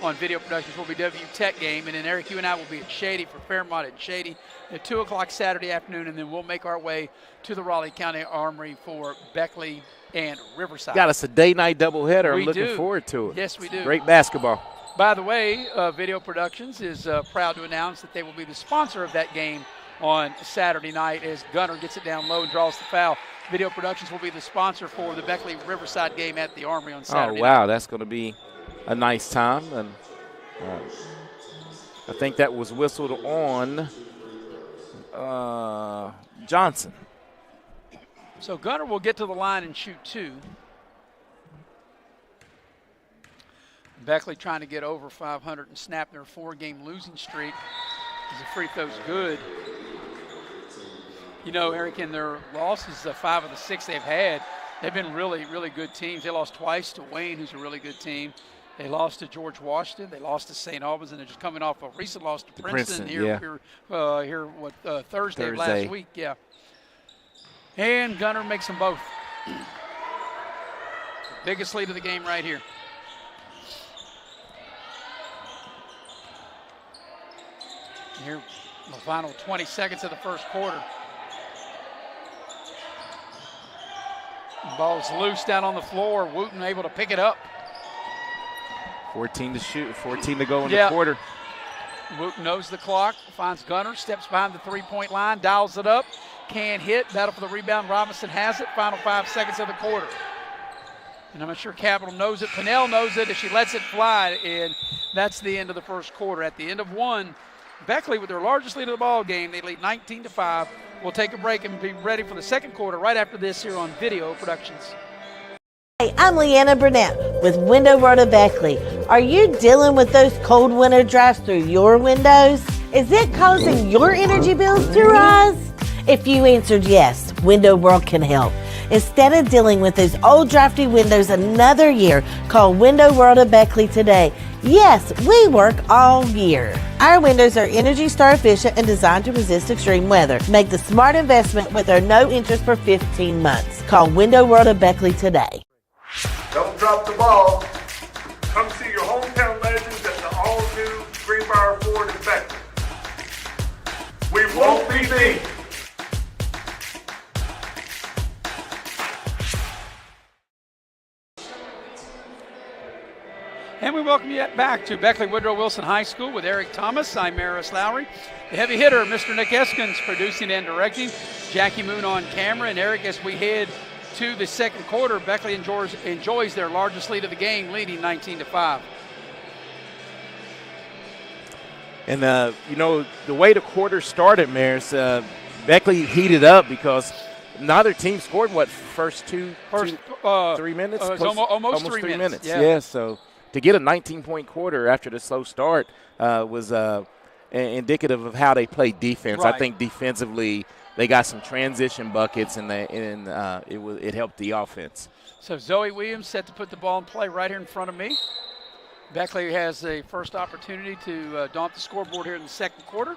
On Video Productions will be WVU Tech game. And then, Eric, you and I will be at Shady for Fairmont at Shady at 2 o'clock Saturday afternoon. And then we'll make our way to the Raleigh County Armory for Beckley and Riverside. Got us a day-night doubleheader. I'm looking forward to it. Yes, we do. Great basketball. By the way, Video Productions is proud to announce that they will be the sponsor of that game on Saturday night as Gunner gets it down low and draws the foul. Video Productions will be the sponsor for the Beckley Riverside game at the Armory on Saturday. Oh, wow, night. that's going to be a nice time. And I think that was whistled on Johnson. So Gunner will get to the line and shoot 2. Beckley trying to get over 500 and snap their 4-game losing streak. The free throw's good. You know, Eric, in their losses, 5 of the 6 they've had, they've been really, really good teams. They lost twice to Wayne, who's a really good team. They lost to George Washington. They lost to St. Albans, and they're just coming off a recent loss to Princeton Thursday of last week. Yeah. And Gunner makes them both. Biggest lead of the game right here. Here, the final 20 seconds of the first quarter. The ball's loose down on the floor. Wooten able to pick it up. 14 to shoot, 14 to go in the quarter. Wooten knows the clock, finds Gunner, steps behind the three-point line, dials it up, can't hit, battle for the rebound. Robinson has it, final 5 seconds of the quarter. And I'm not sure Capital knows it. Pinnell knows it as she lets it fly, and that's the end of the first quarter. At the end of 1, Beckley with their largest lead of the ball game, they lead 19-5. We'll take a break and be ready for the second quarter right after this here on Video Productions. Hey, I'm Leanna Burnett with Window World of Beckley. Are you dealing with those cold winter drafts through your windows? Is it causing your energy bills to rise? If you answered yes, Window World can help. Instead of dealing with those old drafty windows another year, call Window World of Beckley today. Yes, we work all year. Our windows are Energy Star efficient and designed to resist extreme weather. Make the smart investment with our no interest for 15 months. Call Window World of Beckley today. Don't drop the ball. Come see your hometown legends at the all-new Greenbrier Ford in Beckley. We won't be beat. And we welcome you back to Beckley Woodrow Wilson High School with Eric Thomas. I'm Maris Lowry. The heavy hitter, Mr. Nick Eskins, producing and directing. Jackie Moon on camera. And Eric, as we head to the second quarter, Beckley enjoys their largest lead of the game, leading 19-5. And, you know, the way the quarter started, Maris, Beckley heated up because neither team scored, first 3 minutes? Almost 3 minutes. Yeah, so to get a 19-point quarter after the slow start was indicative of how they played defense. Right. I think defensively they got some transition buckets, and it helped the offense. So Zoe Williams set to put the ball in play right here in front of me. Beckley has a first opportunity to daunt the scoreboard here in the second quarter.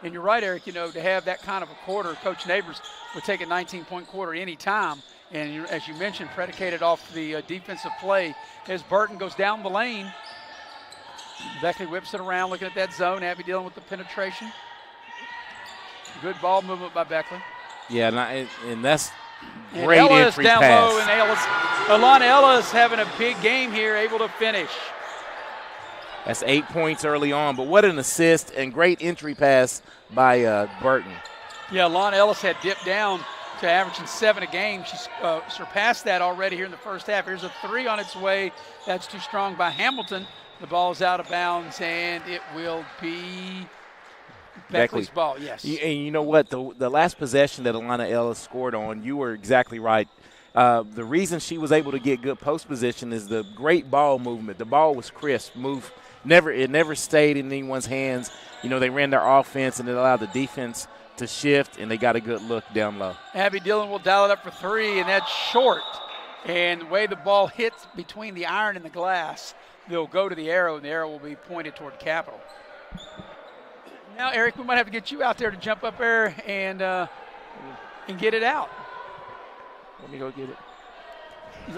And you're right, Eric, you know, to have that kind of a quarter, Coach Neighbors would take a 19-point quarter any time. And as you mentioned, predicated off the defensive play as Burton goes down the lane. Beckley whips it around, looking at that zone. Abby dealing with the penetration. Good ball movement by Beckley. Yeah, and that's great Ellis entry down pass. low, and Alana Ellis having a big game here, able to finish. That's 8 points early on, but what an assist and great entry pass by Burton. Yeah, Alana Ellis had dipped down to averaging 7 a game. She's surpassed that already here in the first half. Here's a 3 on its way. That's too strong by Hamilton. The ball's out of bounds, and it will be Beckley's ball, yes. And you know what? The last possession that Alana Ellis scored on, you were exactly right. The reason she was able to get good post position is the great ball movement. The ball was crisp, it never stayed in anyone's hands. You know, they ran their offense, and it allowed the defense to shift, and they got a good look down low. Abby Dillon will dial it up for 3, and that's short. And the way the ball hits between the iron and the glass, they'll go to the arrow, and the arrow will be pointed toward Capital. Now, Eric, we might have to get you out there to jump up there and get it out. Let me go get it.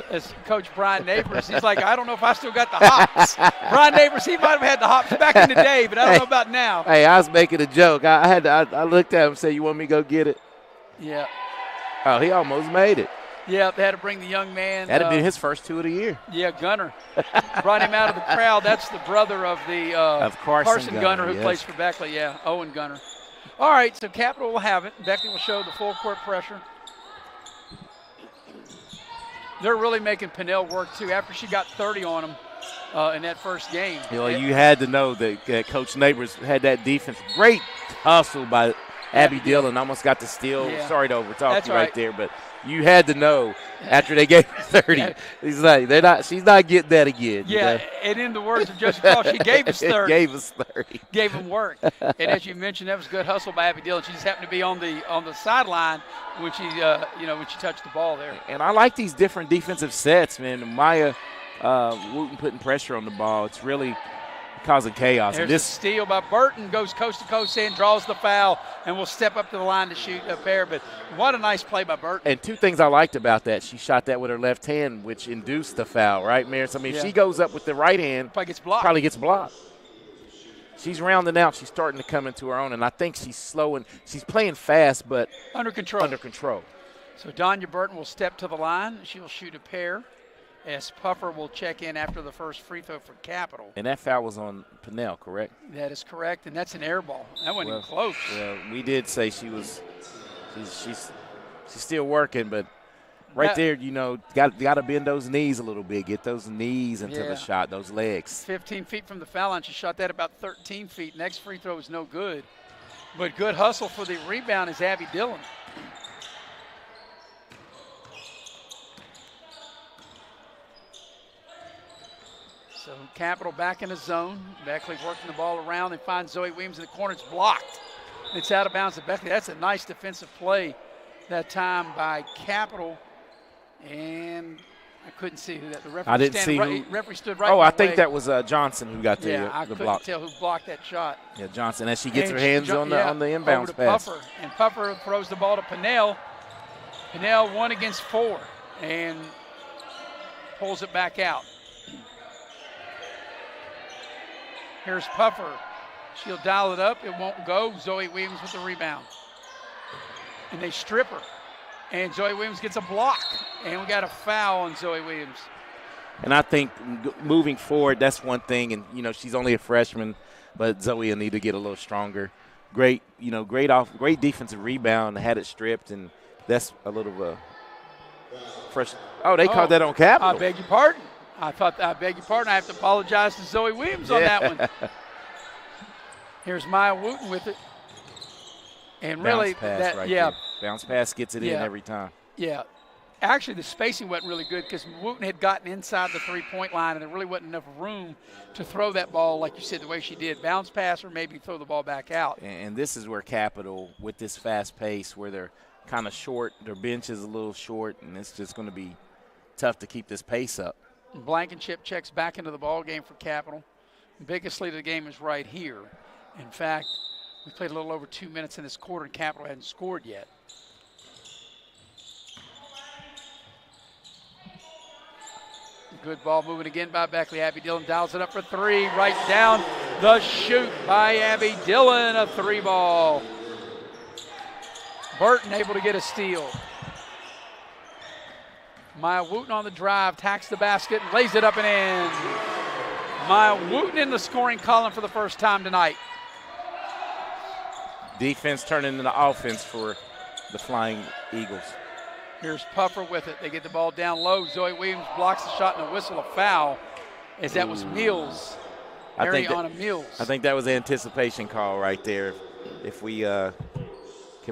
As Coach Brian Neighbors, he's like, I don't know if I still got the hops. Brian Neighbors, he might have had the hops back in the day, but I don't know about now. Hey, I was making a joke. I looked at him and said, you want me to go get it? Yeah. Oh, he almost made it. Yeah, they had to bring the young man. That'd have been his first 2 of the year. Yeah, Gunner. Brought him out of the crowd. That's the brother of the of Carson Gunner who yes. plays for Beckley. Yeah, Owen Gunner. All right, so Capital will have it. Beckley will show the full court pressure. They're really making Pinnell work, too, after she got 30 on them in that first game. You had to know that Coach Neighbors had that defense. Great hustle by Abby Dillon. Almost got the steal. Yeah. Sorry to overtalk That's you right. right there, but you had to know after they gave her 30. He's like, she's not getting that again. Yeah, and in the words of Judge Cross, she gave us 30. Gave us 30. Gave him work. And as you mentioned, that was good hustle by Abby Dillon. She just happened to be on the sideline when she when she touched the ball there. And I like these different defensive sets, man. Maya Wooten putting pressure on the ball. It's really causing chaos. There's a steal by Burton, goes coast to coast in, draws the foul, and will step up to the line to shoot a pair. But what a nice play by Burton. And two things I liked about that. She shot that with her left hand, which induced the foul, right, Maris? I mean, if she goes up with the right hand, probably gets blocked. She's rounding out. She's starting to come into her own, and I think she's slowing. She's playing fast, but under control. So Donya Burton will step to the line. She will shoot a pair, as Puffer will check in after the first free throw for Capital. And that foul was on Pinnell, correct? That is correct, and that's an air ball. That wasn't even close. Well, we did say she's still working, but right there, got to bend those knees a little bit, get those knees into the shot, those legs. 15 feet from the foul line. She shot that about 13 feet. Next free throw is no good. But good hustle for the rebound is Abby Dillon. So Capital back in the zone. Beckley working the ball around and finds Zoe Williams in the corner. It's blocked. It's out of bounds to Beckley. That's a nice defensive play that time by Capital. And I couldn't see who that. The referee, I didn't see who. Referee stood right. Oh, I way. think that was Johnson who got the I the couldn't block. tell who blocked that shot. Yeah, Johnson. As she gets her hands on the inbounds over to pass. Puffer, and Puffer throws the ball to Pinnell. Pinnell 1 against 4 and pulls it back out. Here's Puffer. She'll dial it up. It won't go. Zoe Williams with the rebound. And they strip her. And Zoe Williams gets a block. And we got a foul on Zoe Williams. And I think moving forward, that's one thing. And, she's only a freshman, but Zoe will need to get a little stronger. Great defensive rebound. Had it stripped, and that's a little fresh. Oh, they called that on Capital. I beg your pardon. I beg your pardon. I have to apologize to Zoe Williams on that one. Here's Maya Wooten with it. And really, bounce pass gets it in every time. Yeah. Actually, the spacing wasn't really good because Wooten had gotten inside the three-point line, and there really wasn't enough room to throw that ball, like you said, the way she did. Bounce pass or maybe throw the ball back out. And this is where Capital, with this fast pace, where they're kind of short, their bench is a little short, and it's just going to be tough to keep this pace up. Blankenship checks back into the ball game for Capital. The biggest lead of the game is right here. In fact, we played a little over 2 minutes in this quarter, and Capital hadn't scored yet. Good ball moving again by Beckley. Abby Dillon dials it up for 3. Right down the chute by Abby Dillon. A 3-ball. Burton able to get a steal. Maya Wooten on the drive, tacks the basket, and lays it up and in. Maya Wooten in the scoring column for the first time tonight. Defense turning into offense for the Flying Eagles. Here's Puffer with it. They get the ball down low. Zoe Williams blocks the shot and a whistle, a foul, as that was Mills. Ariana Mills. I think that was the anticipation call right there. If we can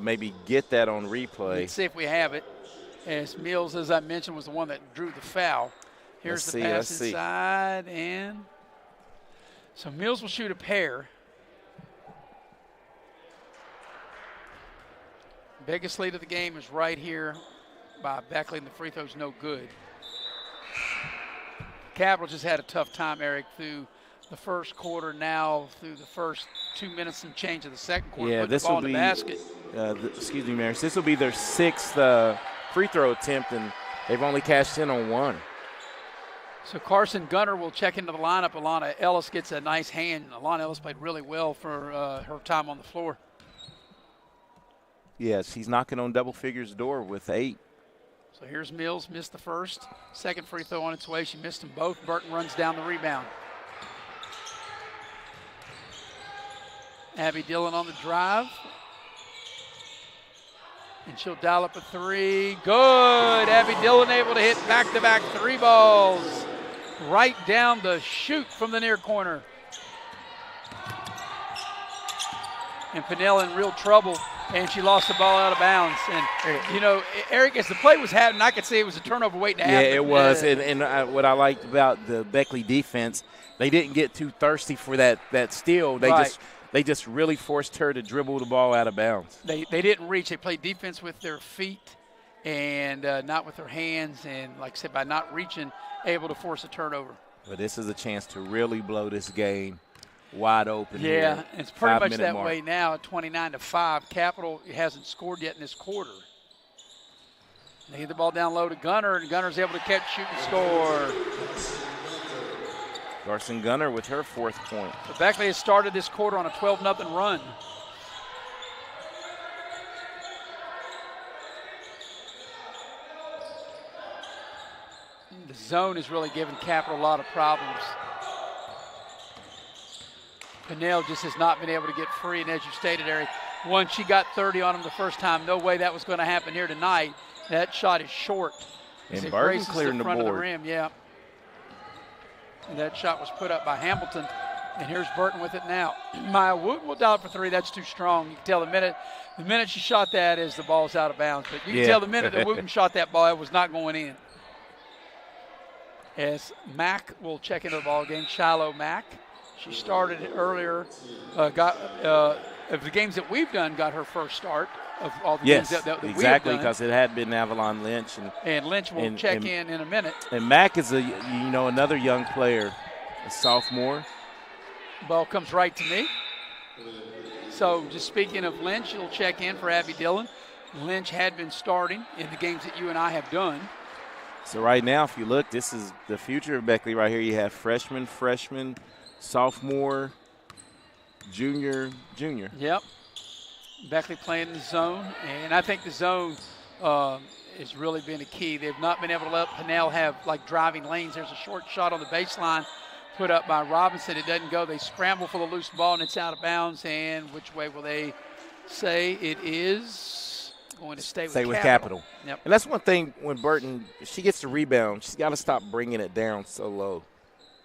maybe get that on replay. Let's see if we have it. As Mills, as I mentioned, was the one that drew the foul. Here's the pass inside, and so Mills will shoot a pair. Biggest lead of the game is right here by Beckley, and the free throw's no good. Capital just had a tough time, Eric, through the first quarter, now through the first 2 minutes and change of the second quarter. Yeah, this will be. Basket. Excuse me, Maris. This will be their 6th free throw attempt, and they've only cashed in on 1. So Carson Gunner will check into the lineup. Alana Ellis gets a nice hand. Alana Ellis played really well for her time on the floor. Yes, he's knocking on double figures door with 8. So here's Mills, missed the first. Second free throw on its way. She missed them both. Burton runs down the rebound. Abby Dillon on the drive. And she'll dial up a three. Good. Abby Dillon able to hit back-to-back 3 balls right down the chute from the near corner. And Pennell in real trouble, and she lost the ball out of bounds. And, you know, Eric, as the play was happening, I could see it was a turnover waiting to happen. Yeah, it was. And what I liked about the Beckley defense, they didn't get too thirsty for that steal. They just really forced her to dribble the ball out of bounds. They didn't reach. They played defense with their feet and not with their hands. And, like I said, by not reaching, able to force a turnover. But this is a chance to really blow this game wide open. Yeah, here. it's pretty much that mark. way now, 29-5. Capital hasn't scored yet in this quarter. They hit the ball down low to Gunner, and Gunner's able to catch, shoot, and score. Garson Gunner with her 4th point. So Beckley has started this quarter on a 12-0 run. The zone is really giving Capital a lot of problems. Pennell just has not been able to get free, and as you stated, Eric, once she got 30 on him the first time, no way that was going to happen here tonight. That shot is short. And Burton clearing the front board. Of the rim, yeah. And that shot was put up by Hamilton, and here's Burton with it now. Maya Wooten will dial for 3. That's too strong. You can tell the minute she shot that is the ball's out of bounds. But you can tell the minute that Wooten shot that ball, it was not going in. As Mack will check into the ball game, Shiloh Mack. She started earlier, of the games that we've done, got her first start of all the games that we have done. Exactly, because it had been Avalon Lynch. And Lynch will check in a minute. And Mack is another young player, a sophomore. Ball comes right to me. So just speaking of Lynch, he'll check in for Abby Dillon. Lynch had been starting in the games that you and I have done. So right now, if you look, this is the future of Beckley right here. You have freshman, sophomore, junior. Yep. Beckley playing in the zone, and I think the zone has really been a key. They've not been able to let Pennell have, like, driving lanes. There's a short shot on the baseline put up by Robinson. It doesn't go. They scramble for the loose ball, and it's out of bounds. And which way will they say it is? Going to stay with Capital. Yep. And that's one thing when Burton, if she gets the rebound, she's got to stop bringing it down so low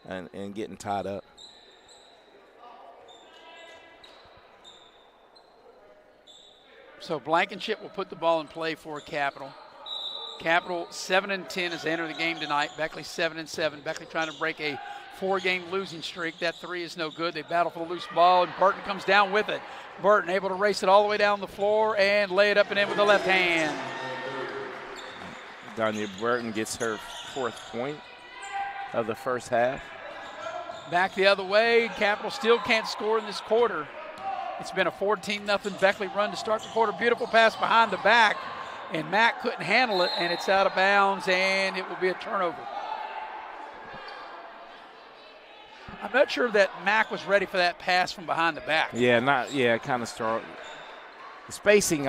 and getting tied up. So Blankenship will put the ball in play for Capital. Capital 7-10 as they enter the game tonight. Beckley 7-7. Beckley trying to break a 4-game losing streak. That 3 is no good. They battle for the loose ball, and Burton comes down with it. Burton able to race it all the way down the floor and lay it up and in with the left hand. Danya Burton gets her 4th point of the first half. Back the other way. Capital still can't score in this quarter. It's been a 14-0 Beckley run to start the quarter. Beautiful pass behind the back, and Mack couldn't handle it, and it's out of bounds, and it will be a turnover. I'm not sure that Mack was ready for that pass from behind the back. Kind of start. The spacing,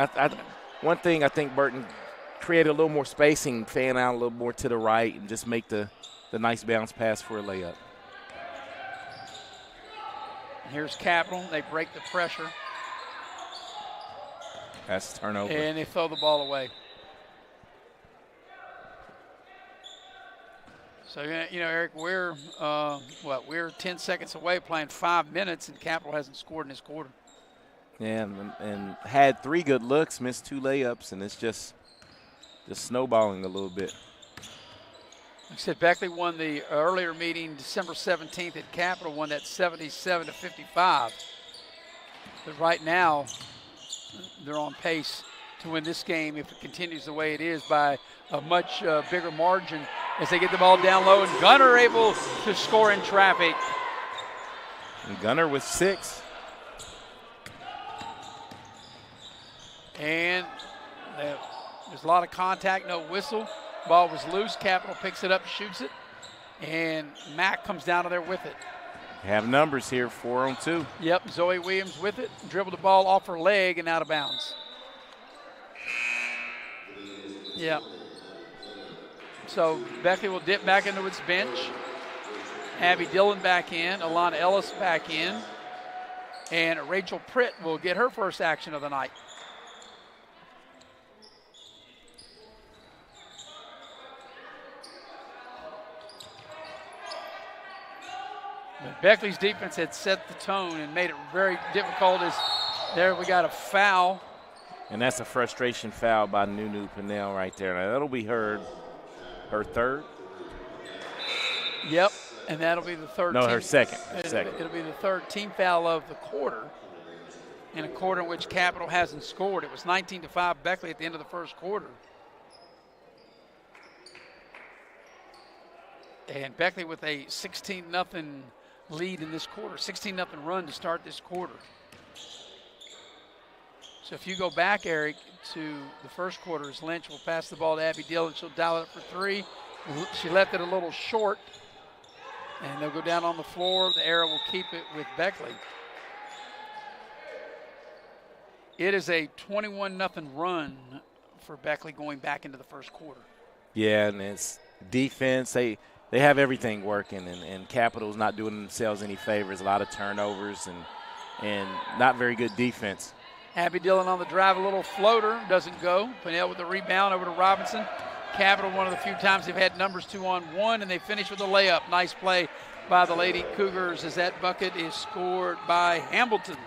one thing I think Burton created a little more spacing, fan out a little more to the right, and just make the nice bounce pass for a layup. Here's Capital. They break the pressure. That's a turnover. And they throw the ball away. So, Eric, we're 10 seconds away playing 5 minutes, and Capital hasn't scored in this quarter. Yeah, and had 3 good looks, missed 2 layups, and it's just snowballing a little bit. Like I said, Beckley won the earlier meeting December 17th at Capital, won that 77-55. But right now, they're on pace to win this game if it continues the way it is by a much bigger margin as they get the ball down low, and Gunner able to score in traffic. And Gunner with 6. And there's a lot of contact, no whistle. Ball was loose. Capital picks it up, shoots it, and Mack comes down to there with it. Have numbers here, 4-on-2. Yep, Zoe Williams with it. Dribbled the ball off her leg and out of bounds. Yep. So Beckley will dip back into its bench. Abby Dillon back in. Alana Ellis back in. And Rachel Pritt will get her first action of the night. Beckley's defense had set the tone and made it very difficult. As there we got a foul. And that's a frustration foul by Nunu Pinnell right there. Now, that'll be her third. Yep, and that'll be the third. No, team. her second. It'll be the third team foul of the quarter, in a quarter in which Capital hasn't scored. It was 19-5 Beckley at the end of the first quarter. And Beckley with a 16-0 lead in this quarter, 16-0 run to start this quarter. So if you go back, Eric, to the first quarter, as Lynch will pass the ball to Abby Dillon. She'll dial it up for three. She left it a little short, and they'll go down on the floor. The arrow will keep it with Beckley. It is a 21-0 run for Beckley going back into the first quarter. Yeah, and it's defense. They have everything working, and Capital's not doing themselves any favors. A lot of turnovers and not very good defense. Abby Dillon on the drive, a little floater, doesn't go. Pinnell with the rebound over to Robinson. Capital, one of the few times they've had numbers 2-on-1, and they finish with a layup. Nice play by the Lady Cougars as that bucket is scored by Hamilton.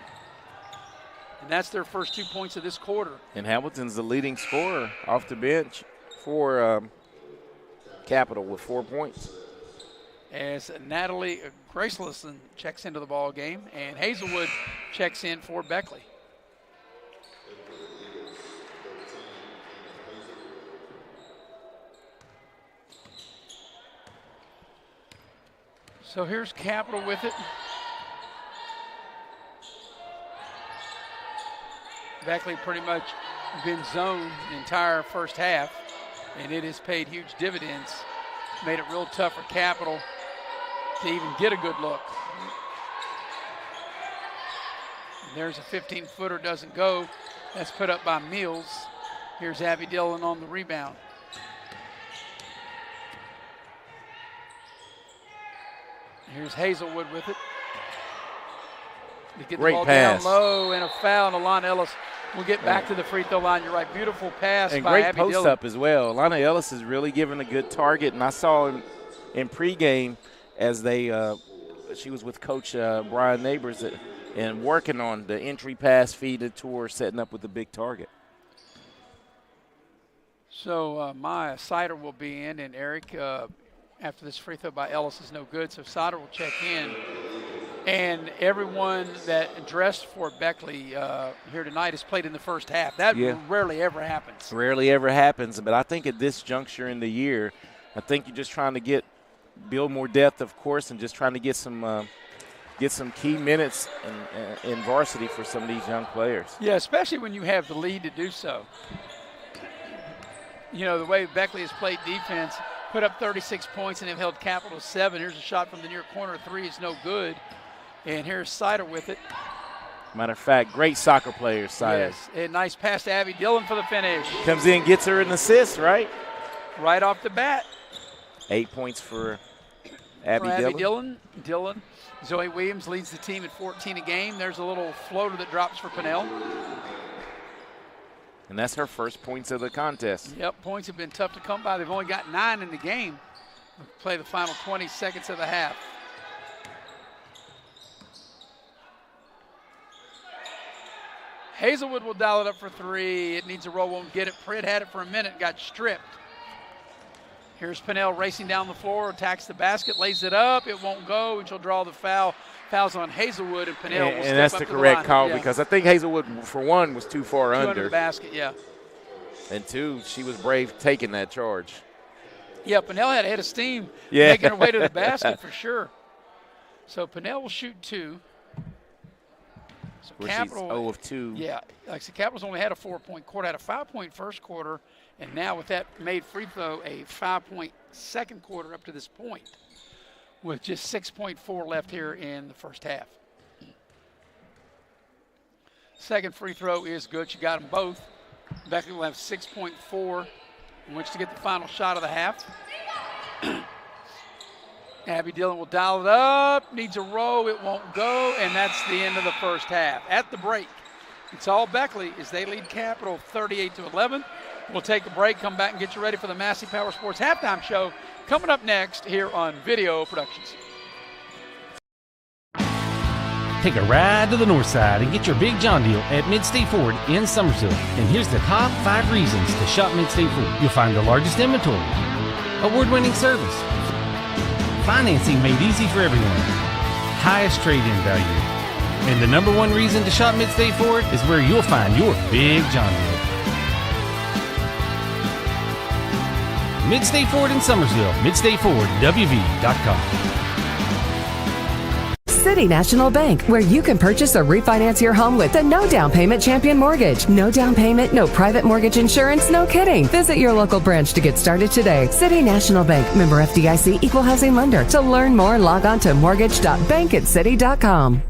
And that's their first 2 points of this quarter. And Hamilton's the leading scorer off the bench for Capital with 4 points. As Natalie Gracelison checks into the ball game, and Hazelwood checks in for Beckley. So here's Capital with it. Beckley pretty much been zoned the entire first half, and it has paid huge dividends. Made it real tough for Capital to even get a good look. And there's a 15-footer, doesn't go. That's put up by Mills. Here's Abby Dillon on the rebound. Here's Hazelwood with it. They get Great the ball pass. down low, and a foul. And Alana Ellis will get back to the free throw line. You're right. Beautiful pass And by great Abby post Dillon. up as well. Alana Ellis is really giving a good target, and I saw in pregame as she was with Coach Brian Neighbors and working on the entry pass, feed it to her, setting up with a big target. So Maya Sider will be in, and Eric, after this free throw by Ellis is no good, so Sider will check in. And everyone that dressed for Beckley here tonight has played in the first half. That rarely ever happens. Rarely ever happens, but I think at this juncture in the year, I think you're just trying to build more depth, of course, and just trying to get some key minutes in varsity for some of these young players. Yeah, especially when you have the lead to do so. You know, the way Beckley has played defense, put up 36 points and have held Capital 7. Here's a shot from the near corner. Three is no good. And here's Sider with it. Matter of fact, great soccer player, Sider. Yes, a nice pass to Abby Dillon for the finish. Comes in, gets her an assist, right? Right off the bat. 8 points for Abby Dillon. Zoe Williams leads the team at 14 a game. There's a little floater that drops for Pinnell. And that's her first points of the contest. Yep, points have been tough to come by. They've only got 9 in the game. We'll play the final 20 seconds of the half. Hazelwood will dial it up for three. It needs a roll, won't get it. Pritt had it for a minute, got stripped. Here's Pinnell racing down the floor, attacks the basket, lays it up. It won't go, and she'll draw the foul. Fouls on Hazelwood, and Pinnell will step and that's up the to correct the call line. because I think Hazelwood, for one, was too far under. The basket, yeah. And two, she was brave taking that charge. Yeah, Pinnell had a head of steam making her way to the basket for sure. So Pinnell will shoot two. So Capital, she's 0 of 2. Yeah, like I said, Capital's only had a 4-point quarter, had a 5-point first quarter, and now with that made free throw, a 5-point second quarter up to this point, with just 6.4 left here in the first half. Second free throw is good. She got them both. Beckley will have 6.4 in which to get the final shot of the half. Abby Dillon will dial it up, needs a row, it won't go, and that's the end of the first half. At the break, it's all Beckley as they lead Capital 38-11. We'll take a break, come back and get you ready for the Massey Power Sports halftime show coming up next here on Video Productions. Take a ride to the north side and get your big John deal at Mid-State Ford in Summersville. And here's the top 5 reasons to shop Mid-State Ford. You'll find the largest inventory, award-winning service, financing made easy for everyone, highest trade-in value. And the number 1 reason to shop Mid-State Ford is where you'll find your big John deal. Mid-State Ford in Summersville, MidStateFordWV.com. City National Bank, where you can purchase or refinance your home with the no down payment champion mortgage. No down payment, no private mortgage insurance, no kidding. Visit your local branch to get started today. City National Bank, member FDIC, equal housing lender. To learn more, log on to mortgage.bankatcity.com.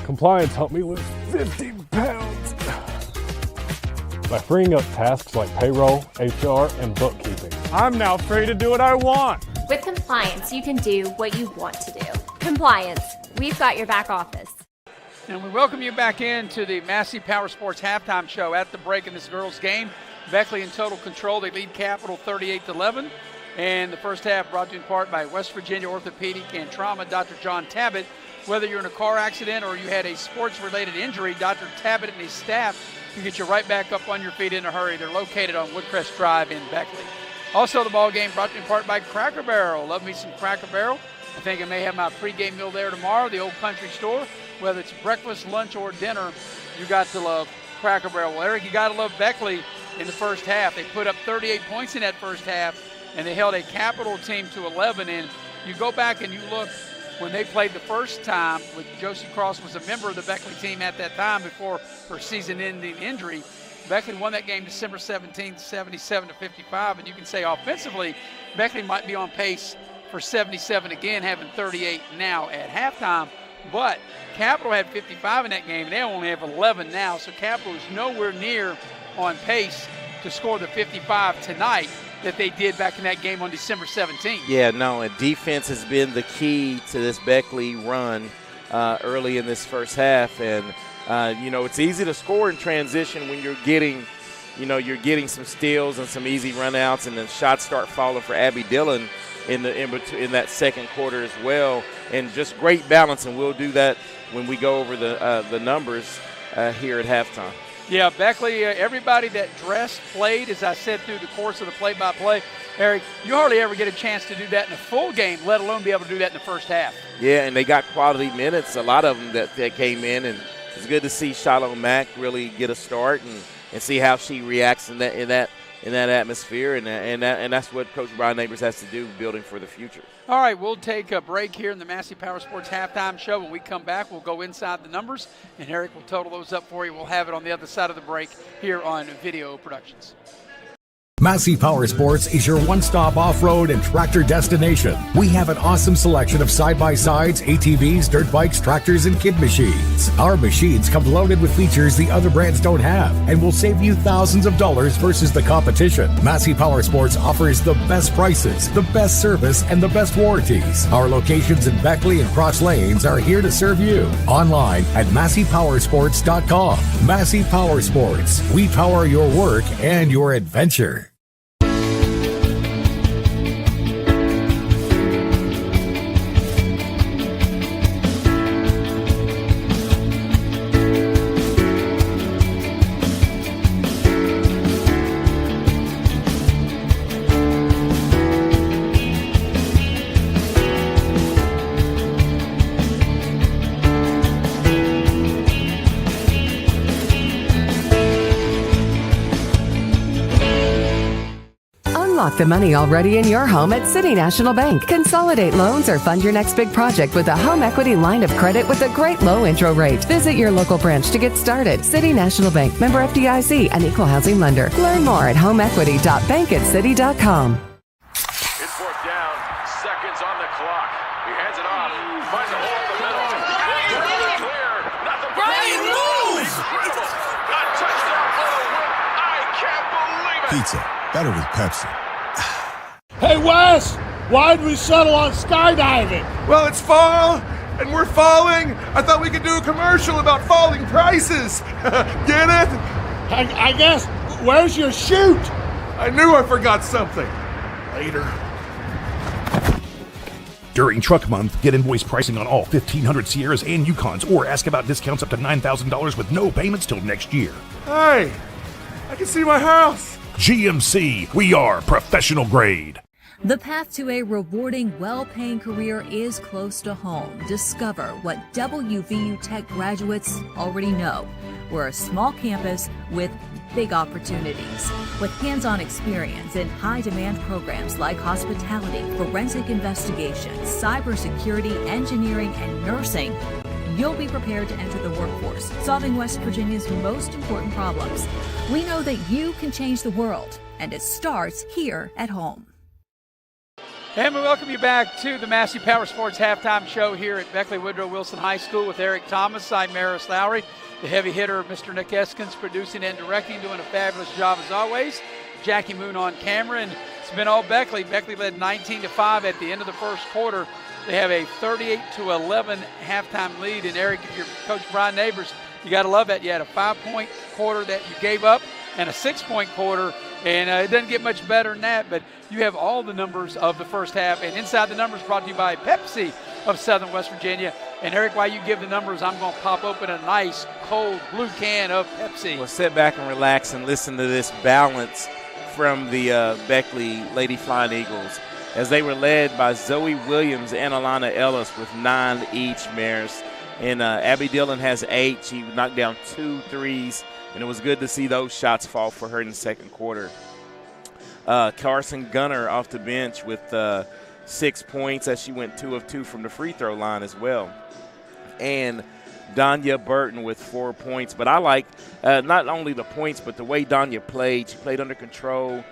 Compliance helped me lose 50 pounds by freeing up tasks like payroll, HR, and bookkeeping. I'm now free to do what I want. With compliance, you can do what you want to do. Compliance, we've got your back office. And we welcome you back into the Massey Power Sports halftime show. At the break in this girls' game, Beckley in total control. They lead Capital 38-11. And the first half brought to you in part by West Virginia Orthopedic and Trauma, Dr. John Tabbitt. Whether you're in a car accident or you had a sports-related injury, Dr. Tabbitt and his staff can get you right back up on your feet in a hurry. They're located on Woodcrest Drive in Beckley. Also, the ball game brought to you in part by Cracker Barrel. Love me some Cracker Barrel. I think I may have my pregame meal there tomorrow, the Old Country Store. Whether it's breakfast, lunch, or dinner, you got to love Cracker Barrel. Well, Eric, you got to love Beckley in the first half. They put up 38 points in that first half, and they held a Capital team to 11. And you go back and you look when they played the first time, with Josie Cross was a member of the Beckley team at that time before her season-ending injury. Beckley won that game December 17th, 77-55, and you can say offensively, Beckley might be on pace for 77 again, having 38 now at halftime. But Capital had 55 in that game, and they only have 11 now, so Capital is nowhere near on pace to score the 55 tonight that they did back in that game on December 17th. Yeah, no, and defense has been the key to this Beckley run early in this first half. And, it's easy to score in transition when you're getting some steals and some easy runouts, and then shots start falling for Abby Dillon in that second quarter as well. And just great balance, and we'll do that when we go over the numbers here at halftime. Yeah, Beckley, everybody that dressed, played, as I said through the course of the play-by-play. Eric, you hardly ever get a chance to do that in a full game, let alone be able to do that in the first half. Yeah, and they got quality minutes, a lot of them that came in, and it's good to see Shiloh Mack really get a start and see how she reacts in that atmosphere, and that's what Coach Brian Neighbors has to do, building for the future. All right, we'll take a break here in the Massey Power Sports halftime show. When we come back, we'll go inside the numbers, and Eric will total those up for you. We'll have it on the other side of the break here on Video Productions. Massey Power Sports is your one-stop off-road and tractor destination. We have an awesome selection of side-by-sides, ATVs, dirt bikes, tractors, and kid machines. Our machines come loaded with features the other brands don't have and will save you thousands of dollars versus the competition. Massey Power Sports offers the best prices, the best service, and the best warranties. Our locations in Beckley and Cross Lanes are here to serve you. Online at MasseyPowersports.com. Massey Power Sports. We power your work and your adventure. Unlock the money already in your home at City National Bank. Consolidate loans or fund your next big project with a home equity line of credit with a great low intro rate. Visit your local branch to get started. City National Bank, member FDIC, an equal housing lender. Learn more at homeequity.bankatcity.com. It's fourth down, seconds on the clock. He hands it off, finds a hole in the middle. Clear. Pizza, better with Pepsi. Hey, Wes, why'd we settle on skydiving? Well, it's fall, and we're falling. I thought we could do a commercial about falling prices. Get it? I guess. Where's your chute? I knew I forgot something. Later. During Truck Month, get invoice pricing on all 1,500 Sierras and Yukons, or ask about discounts up to $9,000 with no payments till next year. Hey, I can see my house. GMC, we are professional grade. The path to a rewarding, well-paying career is close to home. Discover what WVU Tech graduates already know. We're a small campus with big opportunities. With hands-on experience in high-demand programs like hospitality, forensic investigations, cybersecurity, engineering, and nursing, you'll be prepared to enter the workforce, solving West Virginia's most important problems. We know that you can change the world, and it starts here at home. And we welcome you back to the Massey Power Sports Halftime Show here at Beckley Woodrow Wilson High School with Eric Thomas. I'm Maris Lowry, the heavy hitter, Mr. Nick Eskins, producing and directing, doing a fabulous job as always. Jackie Moon on camera, and it's been all Beckley. Beckley led 19-5 at the end of the first quarter. They have a 38-11 halftime lead. And Eric, if you're Coach Brian Neighbors, you got to love that. You had a 5-point quarter that you gave up and a 6-point quarter, and it doesn't get much better than that, but you have all the numbers of the first half. And Inside the Numbers brought to you by Pepsi of Southern West Virginia. And Eric, while you give the numbers, I'm going to pop open a nice cold blue can of Pepsi. Well, sit back and relax and listen to this balance from the Beckley Lady Flying Eagles, as they were led by Zoe Williams and Alana Ellis with 9 each, Maris. And Abby Dillon has 8. She knocked down 2 threes, and it was good to see those shots fall for her in the second quarter. Carson Gunner off the bench with 6 points, as she went 2 of 2 from the free throw line as well. And Danya Burton with 4 points. But I like not only the points, but the way Danya played. She played under control,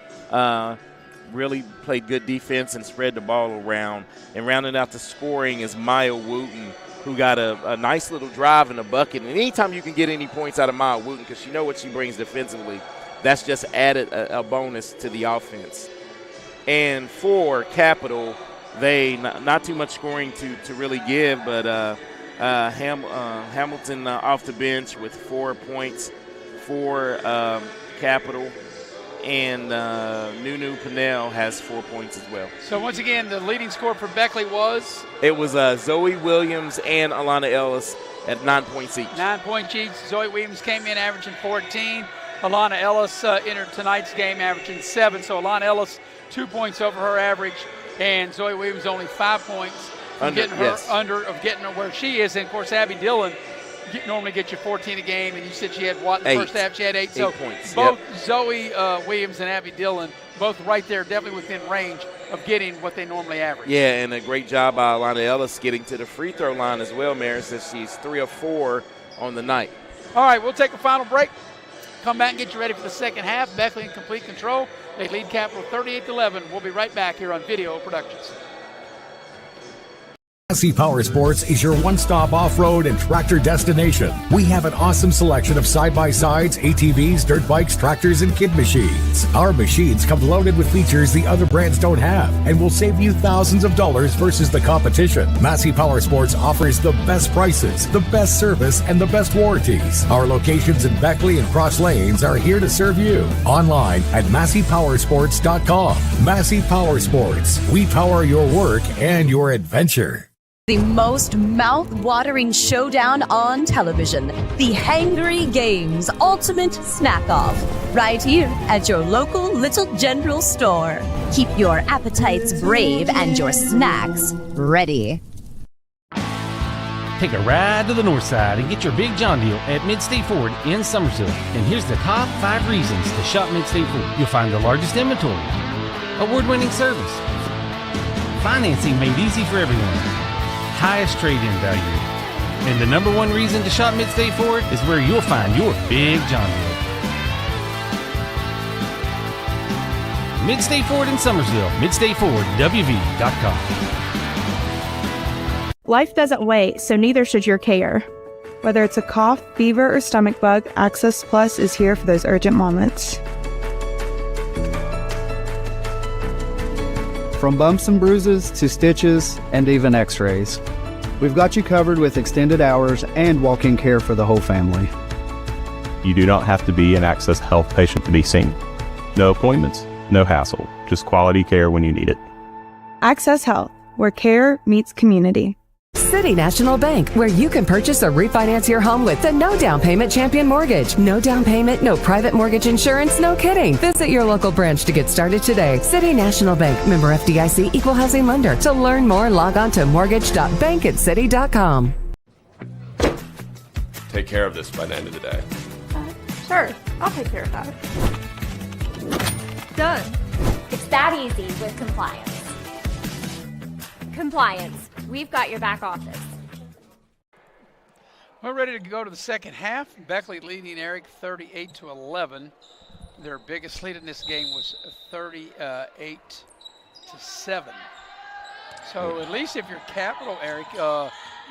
really played good defense and spread the ball around. And rounding out the scoring is Maya Wooten, who got a nice little drive and a bucket. And anytime you can get any points out of Maya Wooten, because you know what she brings defensively, that's just added a bonus to the offense. And for Capital, they not too much scoring to really give, but Hamilton off the bench with 4 points for Capital. And Nunu Pinnell has 4 points as well. So once again, the leading scorer for Beckley was? It was Zoe Williams and Alana Ellis at 9 points each. 9 points each. Zoe Williams came in averaging 14. Alana Ellis entered tonight's game averaging 7. So Alana Ellis 2 points over her average, and Zoe Williams only 5 points from getting her where she is. And of course, Abby Dillon normally gets you 14 a game, and you said she had what in the first half? She had 8. So points. Both Zoe Williams and Abby Dillon, both right there, definitely within range of getting what they normally average. Yeah, and a great job by Alana Ellis getting to the free throw line as well, Maris, as she's 3 of 4 on the night. All right, we'll take a final break. Come back and get you ready for the second half. Beckley in complete control. They lead Capital 38-11. We'll be right back here on Video Productions. Massey Power Sports is your one-stop off-road and tractor destination. We have an awesome selection of side-by-sides, ATVs, dirt bikes, tractors, and kid machines. Our machines come loaded with features the other brands don't have and will save you thousands of dollars versus the competition. Massey Power Sports offers the best prices, the best service, and the best warranties. Our locations in Beckley and Cross Lanes are here to serve you. Online at MasseyPowersports.com. Massey Power Sports. We power your work and your adventure. The most mouth-watering showdown on television, the Hangry Games Ultimate Snack-Off, right here at your local Little General store. Keep your appetites brave and your snacks ready. Take a ride to the north side and get your Big John deal at Mid-State Ford in Summersville. And here's the top 5 reasons to shop Mid-State Ford. You'll find the largest inventory, award-winning service, financing made easy for everyone, highest trade-in value. And the number 1 reason to shop Mid-State Ford is where you'll find your Big John deal. Mid-State Ford in Summersville, MidStateFordWV.com. Life doesn't wait, so neither should your care. Whether it's a cough, fever, or stomach bug, Access Plus is here for those urgent moments. From bumps and bruises to stitches and even x-rays. We've got you covered with extended hours and walk-in care for the whole family. You do not have to be an Access Health patient to be seen. No appointments, no hassle, just quality care when you need it. Access Health, where care meets community. City National Bank, where you can purchase or refinance your home with the no down payment champion mortgage. No down payment, no private mortgage insurance, no kidding. Visit your local branch to get started today. City National Bank, member FDIC, equal housing lender. To learn more, log on to mortgage.bankatcity.com. Take care of this by the end of the day. Sure, I'll take care of that. Done. It's that easy with compliance. Compliance. We've got your back office. We're ready to go to the second half. Beckley leading Eric 38-11. Their biggest lead in this game was 38-7. So at least if you're Capital, Eric,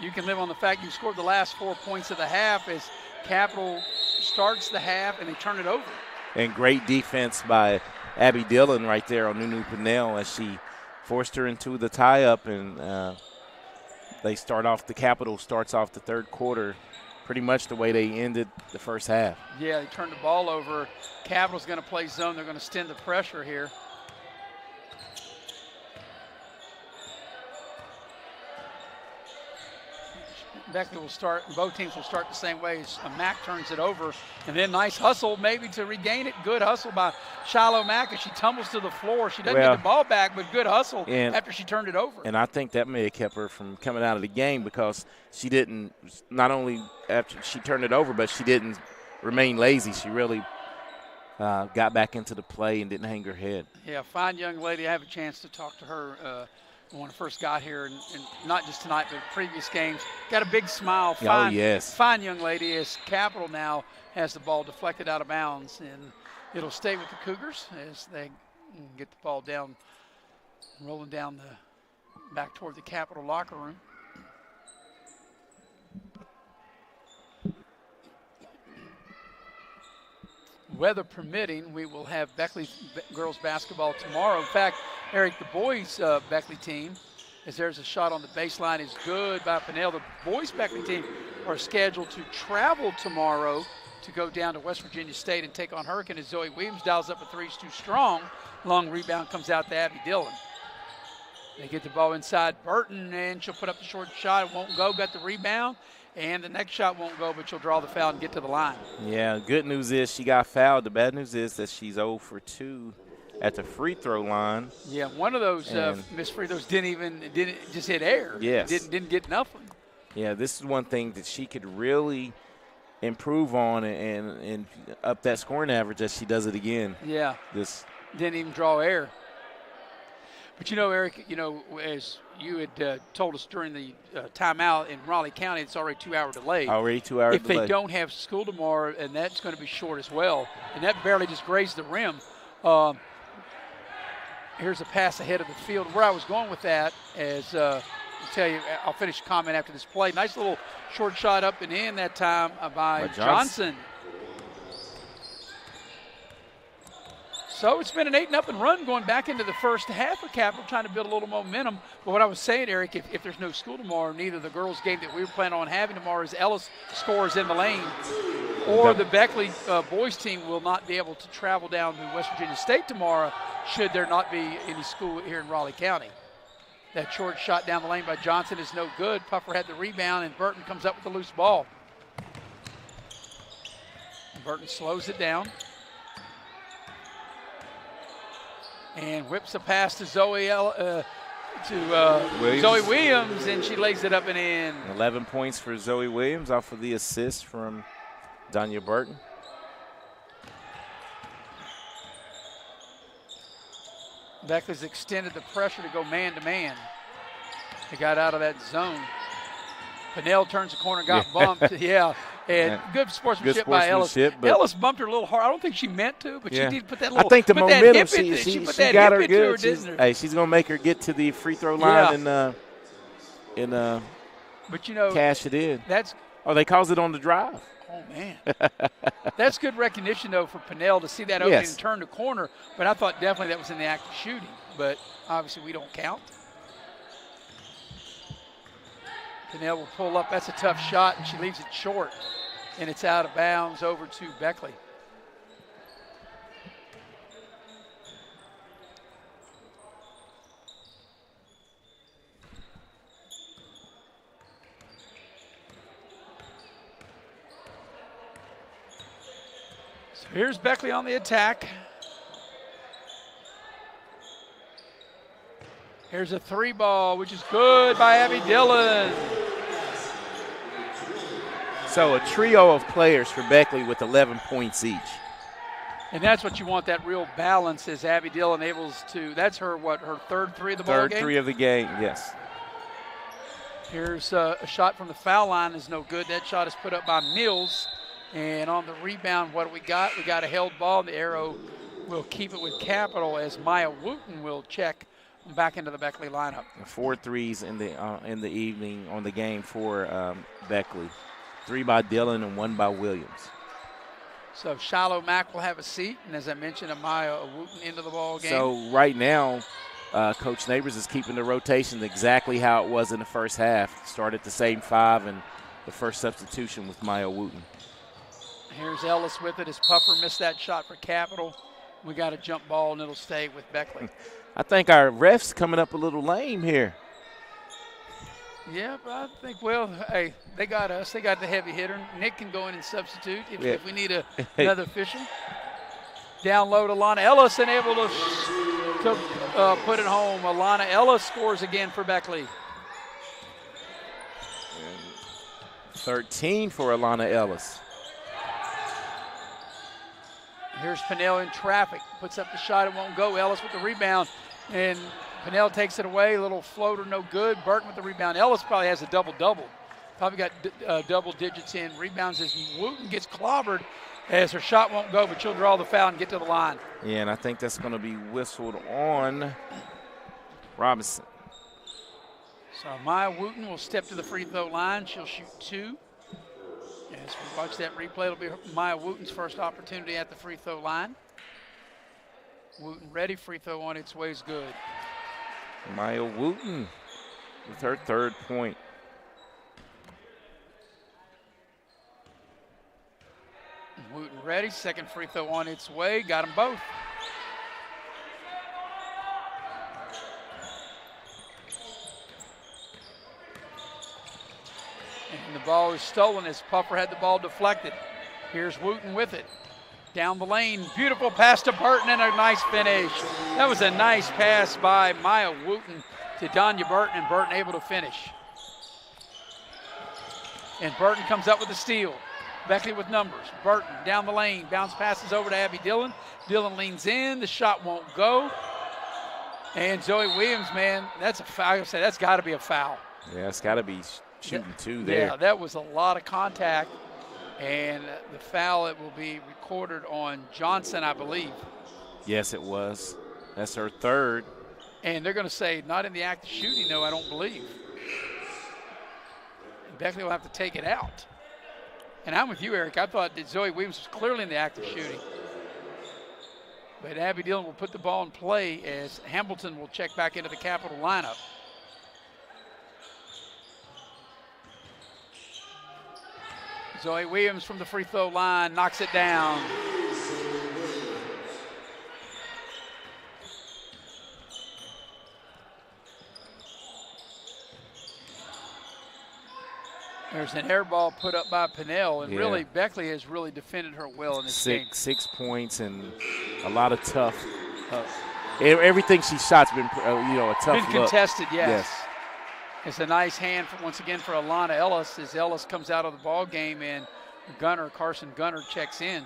you can live on the fact you scored the last 4 points of the half as Capital starts the half and they turn it over. And great defense by Abby Dillon right there on Nunu Pinnell as she forced her into the tie-up, and the Capital starts off the third quarter pretty much the way they ended the first half. Yeah, they turned the ball over. Capital's going to play zone. They're going to extend the pressure here. Beckley will start, both teams will start the same way. Mack turns it over, and then nice hustle maybe to regain it. Good hustle by Shiloh Mack as she tumbles to the floor. She doesn't get the ball back, but good hustle after she turned it over. And I think that may have kept her from coming out of the game because she didn't, not only after she turned it over, but she didn't remain lazy. She really got back into the play and didn't hang her head. Yeah, fine young lady. I have a chance to talk to her when I first got here, and not just tonight, but previous games. Got a big smile. Fine, fine young lady. As Capital now has the ball deflected out of bounds, and it'll stay with the Cougars as they get the ball down, rolling down back toward the Capital locker room. Weather permitting, we will have Beckley girls basketball tomorrow. In fact, Eric, the boys Beckley team, as there's a shot on the baseline, is good by Pinnell. The boys Beckley team are scheduled to travel tomorrow to go down to West Virginia State and take on Hurricane as Zoe Williams dials up a three. It's too strong. Long rebound comes out to Abby Dillon. They get the ball inside Burton, and she'll put up the short shot. It won't go. Got the rebound. And the next shot won't go, but she'll draw the foul and get to the line. Yeah, good news is she got fouled. The bad news is that she's 0 for 2 at the free throw line. Yeah, one of those missed free throws didn't just hit air. Yes. Didn't get nothing. Yeah, this is one thing that she could really improve on and up that scoring average as she does it again. Yeah. Didn't even draw air. But, Eric, as you had told us during the timeout in Raleigh County, it's already 2 hour delay. Already 2 hour delay. If they don't have school tomorrow, and that's going to be short as well, and that barely just grazed the rim. Here's a pass ahead of the field. Where I was going with that is, I'll tell you, I'll finish a comment after this play. Nice little short shot up and in that time by Johnson. So it's been an 8-0 run going back into the first half of Capital, trying to build a little momentum. But what I was saying, Eric, if there's no school tomorrow, neither the girls' game that we were planning on having tomorrow as Ellis scores in the lane, or the Beckley boys team will not be able to travel down to West Virginia State tomorrow should there not be any school here in Raleigh County. That short shot down the lane by Johnson is no good. Puffer had the rebound, and Burton comes up with the loose ball. Burton slows it down. And whips a pass to Zoe Williams, and she lays it up and in. 11 points for Zoe Williams off of the assist from Danya Burton. Beckley's extended the pressure to go man-to-man. They got out of that zone. Pinnell turns the corner, got bumped. And good sportsmanship by Ellis. Ellis bumped her a little hard. I don't think she meant to, but she did put that little. I think the momentum, she got her good. She's going to make her get to the free throw line but cash it in. That's they calls it on the drive. Oh, man. That's good recognition, though, for Pinnell to see that opening and turn the corner. But I thought definitely that was in the act of shooting. But obviously we don't count. Pinnell will pull up. That's a tough shot, and she leaves it short. And it's out of bounds over to Beckley. So here's Beckley on the attack. Here's a 3-ball, which is good by Abby Dillon. So a trio of players for Beckley with 11 points each. And that's what you want, that real balance as Abby Dillon enables to, that's her, her third 3 of the ball game? Third 3 of the game, yes. Here's a shot from the foul line is no good. That shot is put up by Mills. And on the rebound, what do we got? We got a held ball, and the arrow will keep it with Capital as Maya Wooten will check back into the Beckley lineup. 4 threes in the evening on the game for Beckley. 3 by Dillon and 1 by Williams. So Shiloh Mack will have a seat, and as I mentioned, Amaya Wooten into the ball game. So right now, Coach Neighbors is keeping the rotation exactly how it was in the first half. Started the same 5, and the first substitution with Maya Wooten. Here's Ellis with it as Puffer missed that shot for Capital. We got a jump ball, and it'll stay with Beckley. I think our refs coming up a little lame here. Yeah, but I think, well, hey, they got us. They got the heavy hitter. Nick can go in and substitute if we need another official. Down low to Alana Ellis and able to put it home. Alana Ellis scores again for Beckley. And 13 for Alana Ellis. Here's Pinnell in traffic. Puts up the shot. It won't go. Ellis with the rebound. And Pinnell takes it away. A little floater, no good. Burton with the rebound. Ellis probably has a double-double. Probably got double digits in rebounds as Wooten gets clobbered as her shot won't go, but she'll draw the foul and get to the line. Yeah, and I think that's going to be whistled on Robinson. So Maya Wooten will step to the free throw line. She'll shoot 2. As we watch that replay, it'll be Maya Wooten's first opportunity at the free throw line. Wooten ready, free throw on its way is good. Maya Wooten with her 3rd point. Wooten ready, second free throw on its way, got them both. And the ball is stolen as Puffer had the ball deflected. Here's Wooten with it. Down the lane, beautiful pass to Burton and a nice finish. That was a nice pass by Maya Wooten to Donya Burton, and Burton able to finish. And Burton comes up with the steal. Beckley with numbers. Burton down the lane, bounce passes over to Abby Dillon. Dillon leans in, the shot won't go. And Zoe Williams, man, that's a foul. I say that's got to be a foul. Yeah, it's got to be shooting 2 there. Yeah, that was a lot of contact. And the foul, it will be recorded on Johnson, I believe. Yes, it was. That's her 3rd. And they're going to say not in the act of shooting, no, I don't believe. Beckley will have to take it out. And I'm with you, Eric. I thought that Zoe Williams was clearly in the act of shooting. But Abby Dillon will put the ball in play as Hamilton will check back into the Capital lineup. Zoe Williams from the free throw line knocks it down. There's an air ball put up by Pinnell, and really Beckley has really defended her well in this game. 6 points and a lot of tough. Everything she shot's been, a tough Been contested, look. yes. It's a nice hand, once again, for Alana Ellis as Ellis comes out of the ball game and Carson Gunner checks in.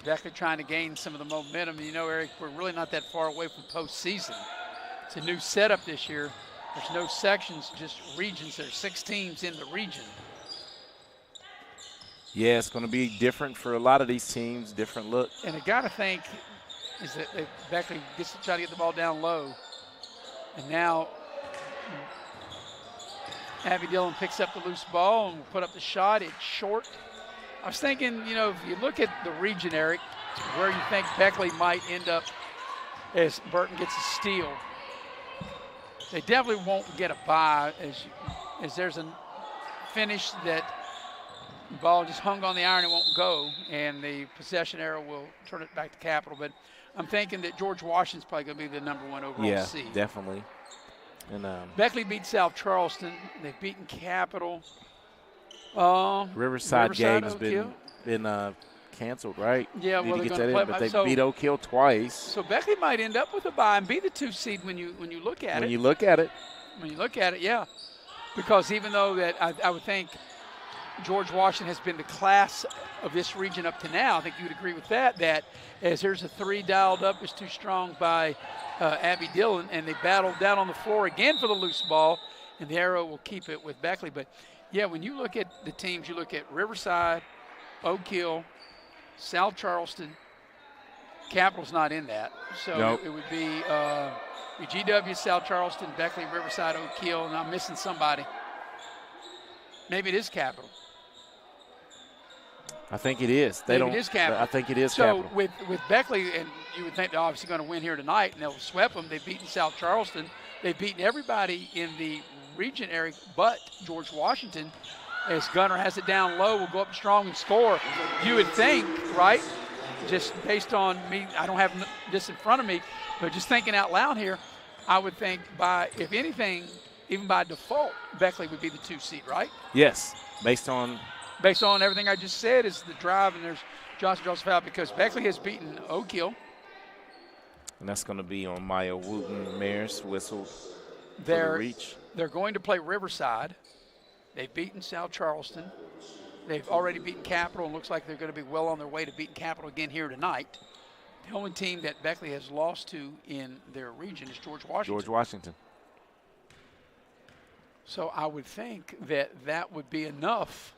Beckley trying to gain some of the momentum. You know, Eric, we're really not that far away from postseason. It's a new setup this year. There's no sections, just regions. There's 6 teams in the region. Yeah, it's going to be different for a lot of these teams, different look. And I got to think is that Beckley gets to try to get the ball down low. And now Abby Dillon picks up the loose ball and will put up the shot. It's short. I was thinking, you know, if you look at the region, Eric, where you think Beckley might end up as Burton gets a steal, they definitely won't get a bye as there's a finish that the ball just hung on the iron, it won't go, and the possession arrow will turn it back to Capital. But I'm thinking that George Washington's probably going to be the #1 overall seed. Yeah, definitely. And Beckley beat South Charleston. They've beaten Capital. Riverside game's been canceled, right? Yeah, Need well, to get they're that going in, to but play. they beat Oak Hill twice. So Beckley might end up with a bye and be the 2 seed when you look at it. When you look at it. When you look at it, yeah. Because even though that I would think George Washington has been the class of this region up to now, I think you would agree with that as there's a 3 dialed up is too strong by Abby Dillon, and they battled down on the floor again for the loose ball, and the arrow will keep it with Beckley. But, yeah, when you look at the teams, you look at Riverside, Oak Hill, South Charleston. Capital's not in that. So nope. It would be GW, South Charleston, Beckley, Riverside, Oak Hill, and I'm missing somebody. Maybe it is Capital. I think it is. Maybe it is Capital. I think it is Capital. Capital. With Beckley, and you would think they're obviously going to win here tonight, and they'll sweep them. They've beaten South Charleston. They've beaten everybody in the region area but George Washington. As Gunner has it down low, will go up strong and score. You would think, right, just based on me, I don't have this in front of me, but just thinking out loud here, I would think if anything, even by default, Beckley would be the 2 seed, right? Yes, based on everything I just said is the drive, and there's Johnson Joseph out because Beckley has beaten Oak Hill. And that's going to be on Maya Wooten Mayor's whistle for the reach. They're going to play Riverside. They've beaten South Charleston. They've already beaten Capital, and looks like they're going to be well on their way to beating Capital again here tonight. The only team that Beckley has lost to in their region is George Washington. George Washington. So I would think that would be enough,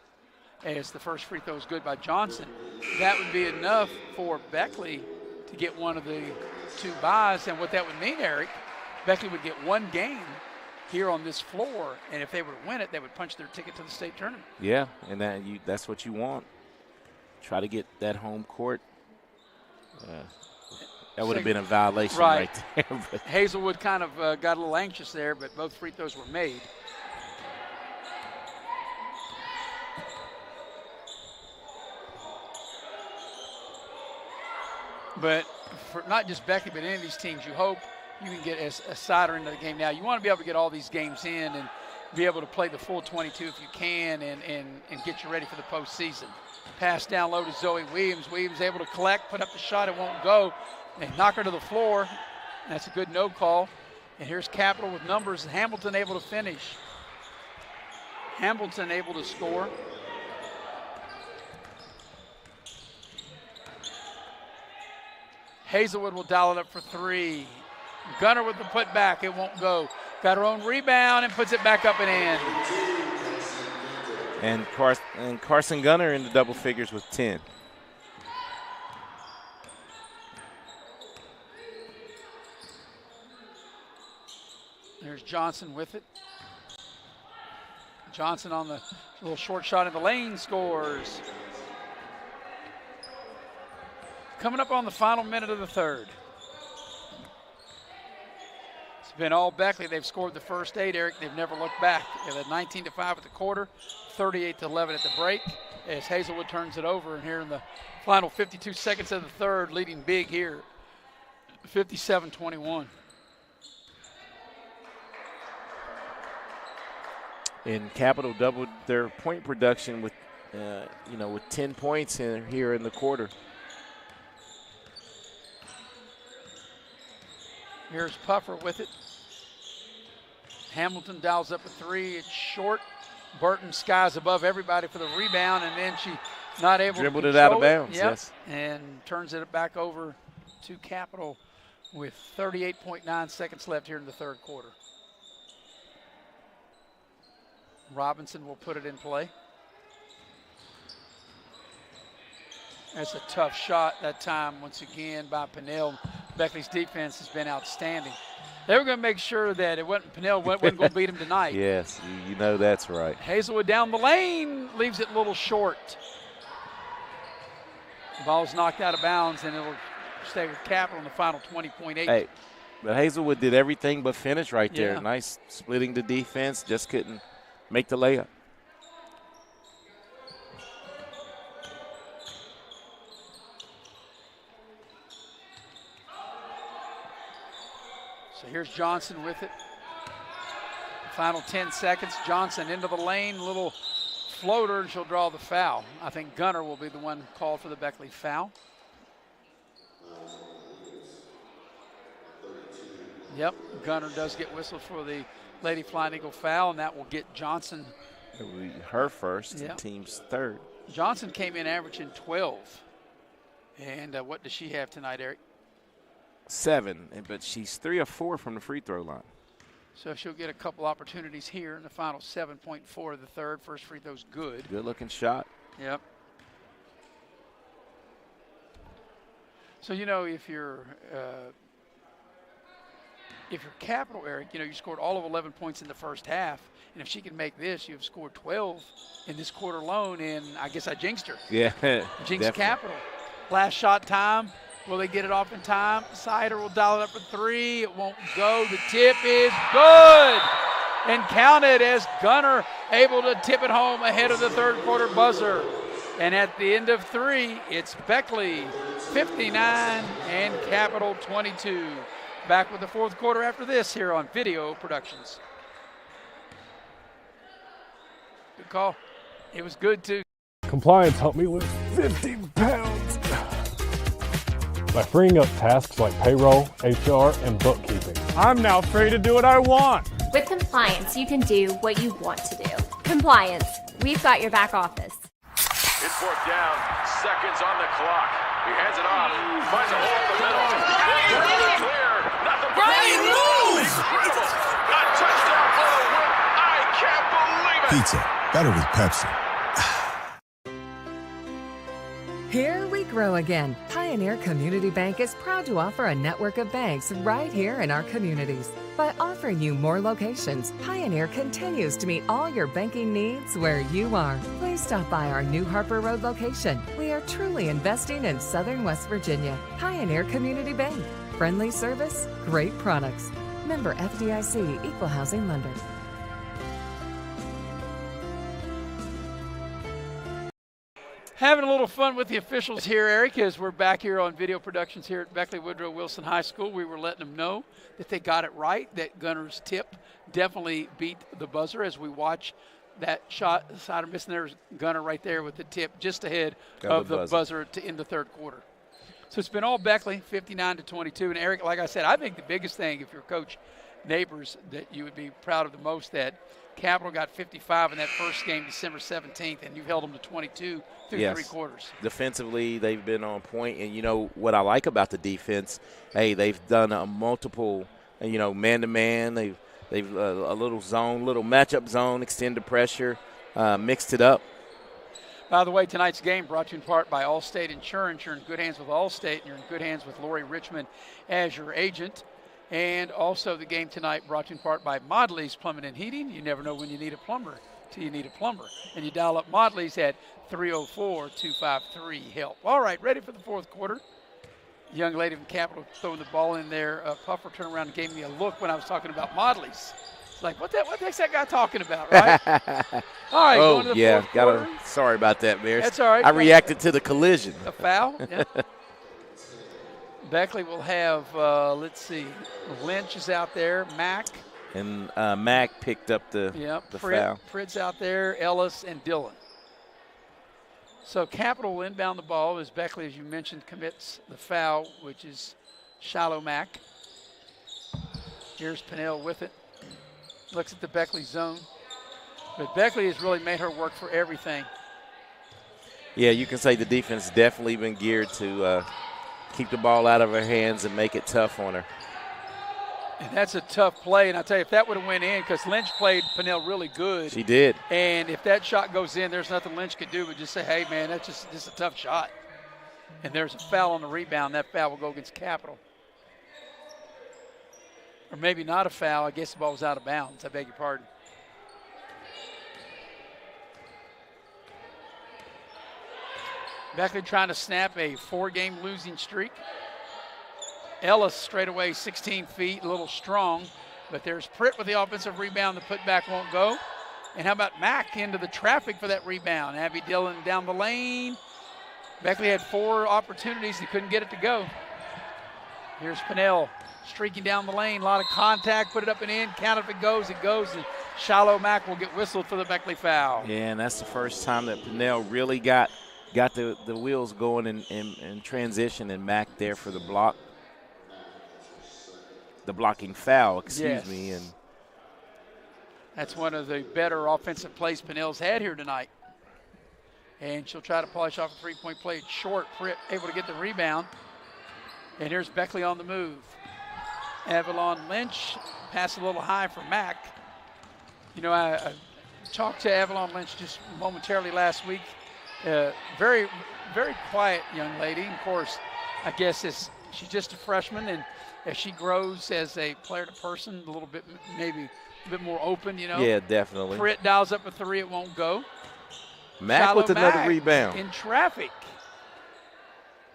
as the first free throw is good by Johnson. That would be enough for Beckley to get one of the 2 byes. And what that would mean, Eric, Beckley would get 1 game here on this floor, and if they were to win it, they would punch their ticket to the state tournament. Yeah, and that's what you want. Try to get that home court. That would have been a violation right there. But Hazelwood kind of got a little anxious there, but both free throws were made. But for not just Beckley, but any of these teams, you hope you can get a sider into the game. Now, you want to be able to get all these games in and be able to play the full 22 if you can and get you ready for the postseason. Pass down low to Zoe Williams. Williams able to collect, put up the shot. It won't go. They knock her to the floor. That's a good no call. And here's Capital with numbers. Hamilton able to finish. Hamilton able to score. Hazelwood will dial it up for 3. Gunner with the putback. It won't go. Got her own rebound and puts it back up and in. And Carson Gunner in the double figures with 10. There's Johnson with it. Johnson on the little short shot in the lane scores. Coming up on the final minute of the third. It's been all Beckley. They've scored the first 8, Eric. They've never looked back. They had 19-5 at the quarter, 38-11 at the break, as Hazelwood turns it over. And here in the final 52 seconds of the third, leading big here, 57-21. And Capital doubled their point production with 10 points here in the quarter. Here's Puffer with it. Hamilton dials up a 3. It's short. Burton skies above everybody for the rebound, and then she's not able to dribble it out of bounds. Yep. Yes, and turns it back over to Capital with 38.9 seconds left here in the third quarter. Robinson will put it in play. That's a tough shot that time once again by Pinnell. Beckley's defense has been outstanding. They were going to make sure that it wasn't Pennell wasn't going to beat him tonight. Yes, you know that's right. Hazelwood down the lane, leaves it a little short. The ball's knocked out of bounds, and it'll stay with Capital in the final 20.8. Hey, but Hazelwood did everything but finish right there. Yeah. Nice splitting the defense, just couldn't make the layup. So here's Johnson with it. Final 10 seconds. Johnson into the lane, little floater, and she'll draw the foul. I think Gunner will be the one called for the Beckley foul. Yep, Gunner does get whistled for the Lady Flying Eagle foul, and that will get Johnson. It will be her first, Yep. and team's third. Johnson came in averaging 12. And what does she have tonight, Eric? 7, but she's 3 or 4 from the free throw line. So she'll get a couple opportunities here in the final 7.4 of the third. First free throw's good. Good looking shot. Yep. So, you know, if you're Capital, Eric, you know, you scored all of 11 points in the first half. And if she can make this, you've scored 12 in this quarter alone. And I guess I jinxed her. Yeah. Jinxed definitely. Capital. Last shot time. Will they get it off in time? Sider will dial it up for 3. It won't go. The tip is good. And counted as Gunner able to tip it home ahead of the third quarter buzzer. And at the end of 3, it's Beckley 59 and Capital 22. Back with the fourth quarter after this here on Video Productions. Good call. It was good too. Compliance helped me lose 15 pounds by freeing up tasks like payroll, HR, and bookkeeping. I'm now free to do what I want. With compliance, you can do what you want to do. Compliance, we've got your back office. It's 4th down, seconds on the clock. He hands it off, finds a hole in the middle. Clear, nothing but incredible. A touchdown for the win. I can't believe it. Pizza, better with Pepsi. Here we grow again. Pioneer Community Bank is proud to offer a network of banks right here in our communities. By offering you more locations, Pioneer continues to meet all your banking needs where you are. Please stop by our new Harper Road location. We are truly investing in Southern West Virginia. Pioneer Community Bank. Friendly service, great products. Member FDIC, Equal Housing Lender. Having a little fun with the officials here, Eric, as we're back here on Video Productions here at Beckley Woodrow Wilson High School. We were letting them know that they got it right, that Gunner's tip definitely beat the buzzer as we watch that shot. Sider missing there's Gunner right there with the tip just ahead of the buzzer to end the third quarter. So it's been all Beckley, 59-22. And, Eric, like I said, I think the biggest thing, if you're Coach Neighbors, that you would be proud of the most, that Capital got 55 in that first game, December 17th, and you held them to 22 through 3 quarters. Defensively, they've been on point. And, you know, what I like about the defense, hey, they've done a multiple, you know, man-to-man. They've a little zone, little matchup zone, extended pressure, mixed it up. By the way, tonight's game brought to you in part by Allstate Insurance. You're in good hands with Allstate, and you're in good hands with Lori Richmond as your agent. And also the game tonight brought to you in part by Modley's Plumbing and Heating. You never know when you need a plumber till you need a plumber. And you dial up Modley's at 304-253-HELP. All right, ready for the fourth quarter. Young lady from Capital throwing the ball in there. Puffer turned around and gave me a look when I was talking about Modley's. It's like, what the heck's that guy talking about, right? All right, going to the fourth quarter. Sorry about that, Bears. That's all right. I reacted to the collision. A foul? Yeah. Beckley will have, let's see, Lynch is out there, Mack. And Mack picked up the foul. Prid's out there, Ellis, and Dillon. So Capital will inbound the ball as Beckley, as you mentioned, commits the foul, which is Shiloh Mack. Here's Pennell with it. Looks at the Beckley zone. But Beckley has really made her work for everything. Yeah, you can say the defense definitely been geared to keep the ball out of her hands and make it tough on her. And that's a tough play. And I tell you, if that would have went in, because Lynch played Pennell really good. She did. And if that shot goes in, there's nothing Lynch could do but just say, hey, man, that's just a tough shot. And there's a foul on the rebound. That foul will go against Capital. Or maybe not a foul. I guess the ball was out of bounds. I beg your pardon. Beckley trying to snap a 4-game losing streak. Ellis straight away 16 feet, a little strong. But there's Pritt with the offensive rebound. The putback won't go. And how about Mack into the traffic for that rebound? Abby Dillon down the lane. Beckley had 4 opportunities. He couldn't get it to go. Here's Pinnell streaking down the lane. A lot of contact. Put it up and in. Count it if it goes. It goes. And Shiloh Mack will get whistled for the Beckley foul. Yeah, and that's the first time that Pinnell really got the wheels going in transition, and Mack there for the block. The blocking foul, excuse me. And that's one of the better offensive plays Pinnell's had here tonight. And she'll try to polish off a three-point play. It's short. Pritt able to get the rebound. And here's Beckley on the move. Avalon Lynch, pass a little high for Mack. You know, I talked to Avalon Lynch just momentarily last week. Very, very quiet young lady. Of course, I guess she's just a freshman, and as she grows as a player to person, a little bit, maybe a bit more open, you know. Yeah, definitely. Pritt dials up a 3, it won't go. Mack with another rebound. In traffic.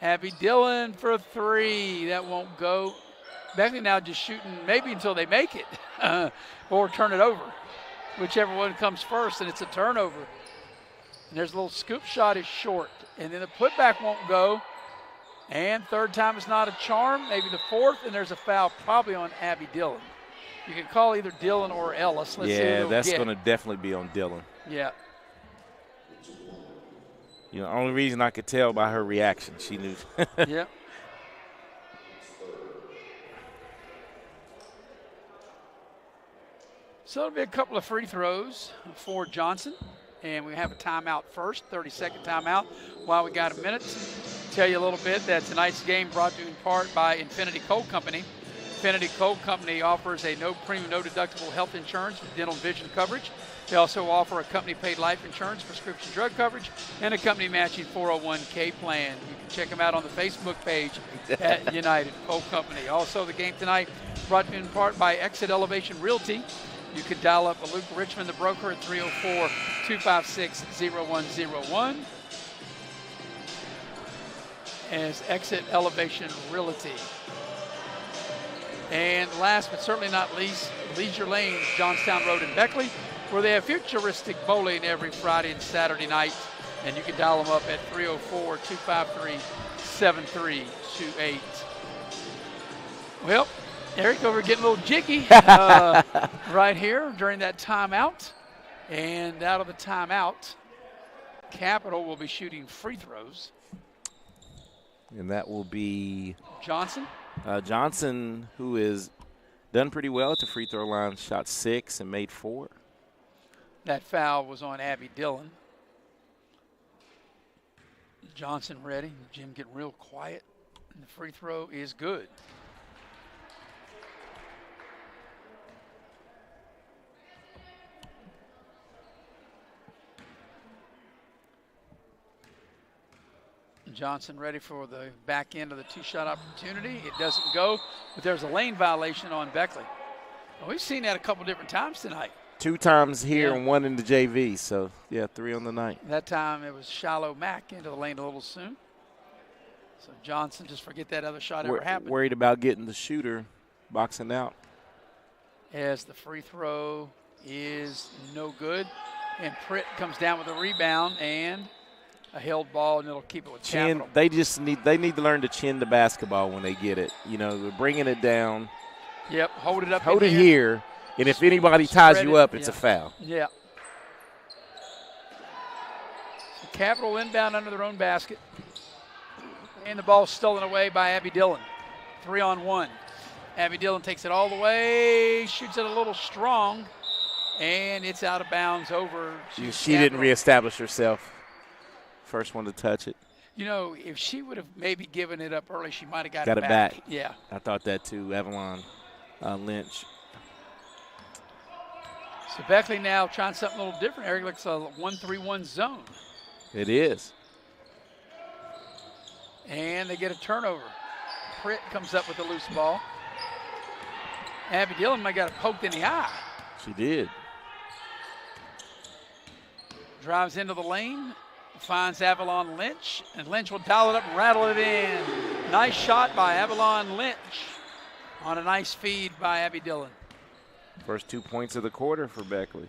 Abby Dillon for a 3, that won't go. Beckley now just shooting maybe until they make it or turn it over. Whichever one comes first, and it's a turnover. And there's a little scoop shot is short. And then the putback won't go. And third time is not a charm, maybe the fourth, and there's a foul probably on Abby Dillon. You can call either Dillon or Ellis. Let's see yeah, that's going to definitely be on Dillon. Yeah. You know, the only reason I could tell by her reaction, she knew. Yeah. So it'll be a couple of free throws for Johnson. And we have a timeout first, 30-second timeout. While we got a minute, tell you a little bit that tonight's game brought to you in part by Infinity Coal Company. Infinity Coal Company offers a no premium, no deductible health insurance with dental and vision coverage. They also offer a company-paid life insurance, prescription drug coverage, and a company-matching 401k plan. You can check them out on the Facebook page at United Coal Company. Also, the game tonight brought to you in part by Exit Elevation Realty. You can dial up Luke Richmond, the broker, at 304-256-0101 as Exit Elevation Realty. And last but certainly not least, Leisure Lane, Johnstown Road in Beckley, where they have futuristic bowling every Friday and Saturday night. And you can dial them up at 304-253-7328. Well, Eric, over getting a little jiggy right here during that timeout. And out of the timeout, Capital will be shooting free throws. And that will be Johnson. Johnson, who is done pretty well at the free throw line, shot 6 and made 4. That foul was on Abby Dillon. Johnson ready. Jim getting real quiet. And the free throw is good. Johnson ready for the back end of the two-shot opportunity. It doesn't go, but there's a lane violation on Beckley. Well, we've seen that a couple different times tonight. 2 times here and 1 in the JV, so, yeah, 3 on the night. That time it was Shiloh Mack into the lane a little soon. So Johnson, just forget that other shot ever happened. Worried about getting the shooter boxing out. As the free throw is no good. And Pritt comes down with a rebound and a held ball, and it'll keep it with Capital. They need to learn to chin the basketball when they get it. You know, they're bringing it down. Yep, hold it up. Hold it here, and if anybody ties you up, it's a foul. Yeah. So Capital inbound under their own basket. And the ball's stolen away by Abby Dillon. 3-on-1. Abby Dillon takes it all the way, shoots it a little strong, and it's out of bounds over. She didn't reestablish herself. First one to touch it. You know, if she would have maybe given it up early, she might have got it back. Yeah. I thought that too, Avalon Lynch. So Beckley now trying something a little different. Eric looks a 1-3-1 zone. It is. And they get a turnover. Pritt comes up with the loose ball. Abby Dillon might got poked in the eye. She did. Drives into the lane, finds Avalon Lynch, and Lynch will dial it up and rattle it in. Nice shot by Avalon Lynch on a nice feed by Abby Dillon. First 2 points of the quarter for Beckley.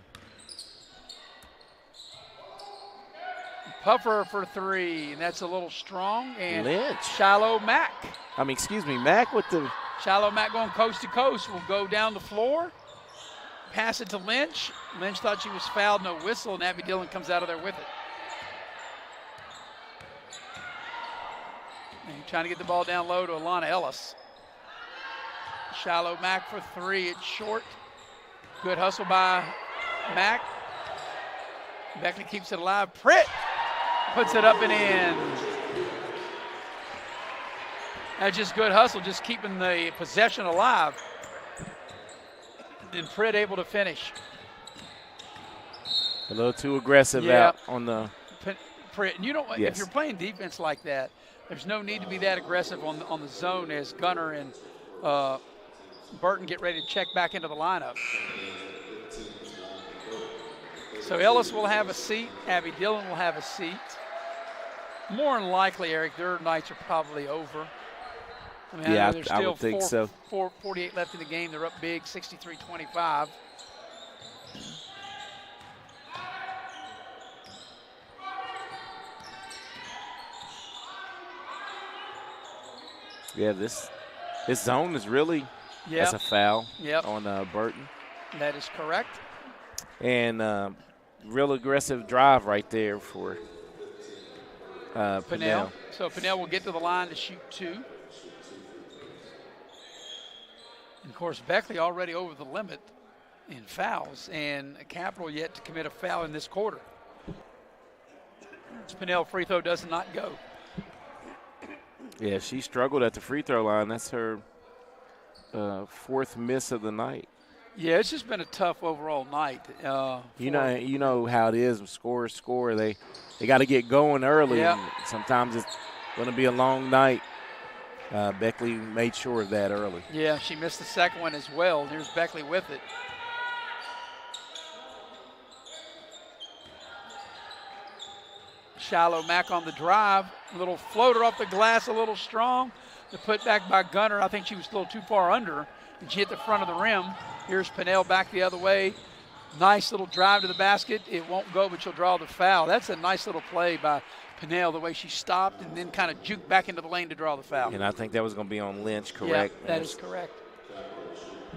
Puffer for 3, and that's a little strong. And Lynch. Shiloh Mack. Mack with the. Shiloh Mack going coast to coast will go down the floor. Pass it to Lynch. Lynch thought she was fouled, no whistle, and Abby Dillon comes out of there with it. And trying to get the ball down low to Alana Ellis. Shiloh Mack for 3, it's short. Good hustle by Mack. Beckley keeps it alive. Pritt puts it up and in. That's just good hustle, just keeping the possession alive. And Pritt able to finish. A little too aggressive out on the. Pritt, and you know what? If you're playing defense like that, there's no need to be that aggressive on the zone as Gunner and Burton get ready to check back into the lineup. So Ellis will have a seat. Abby Dillon will have a seat. More than likely, Eric, their nights are probably over. I mean, I there's still would think so. 4:48 left in the game. They're up big, 63-25. Yeah, this zone is really that's a foul on Burton. That is correct. And real aggressive drive right there for Pennell. So Pennell will get to the line to shoot 2. And of course, Beckley already over the limit in fouls, and Capital yet to commit a foul in this quarter. Pennell free throw does not go. Yeah, she struggled at the free throw line. That's her 4th miss of the night. Yeah, it's just been a tough overall night. You know how it is. Scorers score. They got to get going early. And sometimes it's going to be a long night. Beckley made sure of that early. Yeah, she missed the second one as well. Here's Beckley with it. Shiloh Mack on the drive. A little floater off the glass, a little strong. The put back by Gunner. I think she was a little too far under, and she hit the front of the rim. Here's Pennell back the other way. Nice little drive to the basket. It won't go, but she'll draw the foul. That's a nice little play by Pennell, the way she stopped and then kind of juked back into the lane to draw the foul. And I think that was going to be on Lynch, correct? Yeah, that is correct.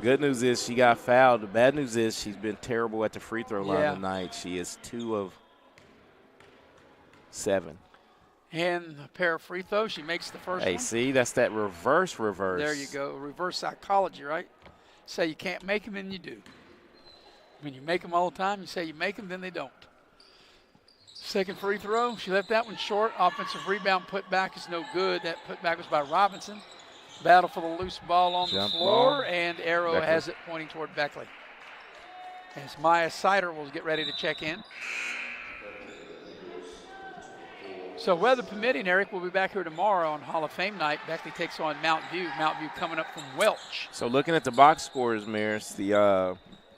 Good news is she got fouled. The bad news is she's been terrible at the free throw line tonight. She is 2 of 7. And a pair of free throws. She makes the first one. Hey, see, that's that reverse. There you go. Reverse psychology, right? Say you can't make them, and you do. When you make them all the time, you say you make them, then they don't. Second free throw, she left that one short. Offensive rebound put back is no good. That put back was by Robinson. Battle for the loose ball on the floor, and Arrow has it pointing toward Beckley. As Maya Sider will get ready to check in. So weather permitting, Eric, we'll be back here tomorrow on Hall of Fame night. Beckley takes on Mountain View. Mountain View coming up from Welch. So looking at the box scores, Maris,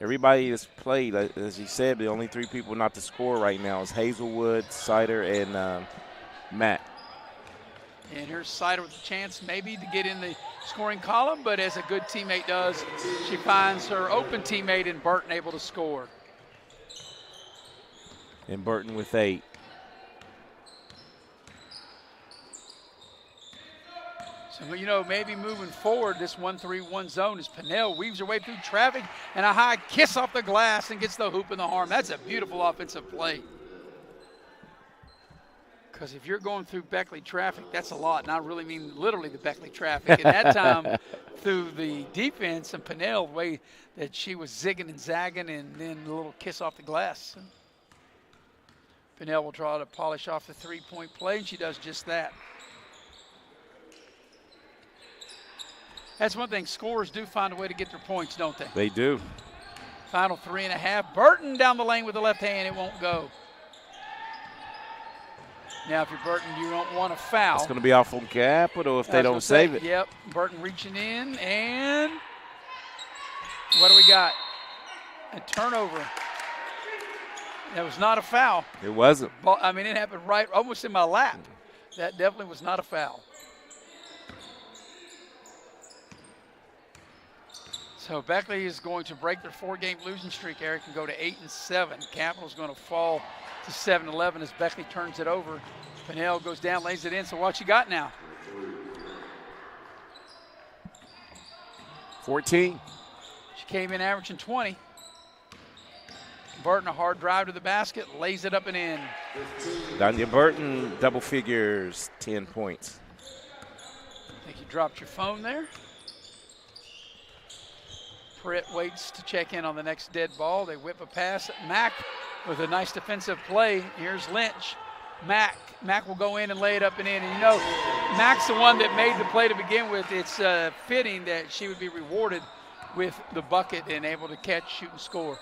everybody that's played, as you said, the only 3 people not to score right now is Hazelwood, Sider, and Matt. And here's Sider with a chance maybe to get in the scoring column, but as a good teammate does, she finds her open teammate in Burton able to score. And Burton with 8. So, maybe moving forward, this 1-3-1 zone is Pennell weaves her way through traffic and a high kiss off the glass and gets the hoop in the arm. That's a beautiful offensive play. Because if you're going through Beckley traffic, that's a lot. And I really mean literally the Beckley traffic. And that time through the defense and Pennell, the way that she was zigging and zagging and then a little kiss off the glass. Pennell will try to polish off the 3-point play, and she does just that. That's one thing. Scorers do find a way to get their points, don't they? They do. Final 3.5. Burton down the lane with the left hand. It won't go. Now, if you're Burton, you don't want a foul. It's going to be off on Capital if they don't save it. Yep. Burton reaching in, and What do we got? A turnover. That was not a foul. It wasn't. I mean, it happened right almost in my lap. That definitely was not a foul. So Beckley is going to break their 4-game losing streak, Eric, and go to 8-7. Capital's going to fall to 7-11 as Beckley turns it over. Pinnell goes down, lays it in. So what you got now? 14. She came in averaging 20. Burton, a hard drive to the basket, lays it up and in. Danya Burton, double figures, 10 points. I think you dropped your phone there. Pritt waits to check in on the next dead ball. They whip a pass. Mack with a nice defensive play. Here's Lynch. Mack will go in and lay it up and in. And you know, Mack's the one that made the play to begin with. It's fitting that she would be rewarded with the bucket and able to catch, shoot, and score.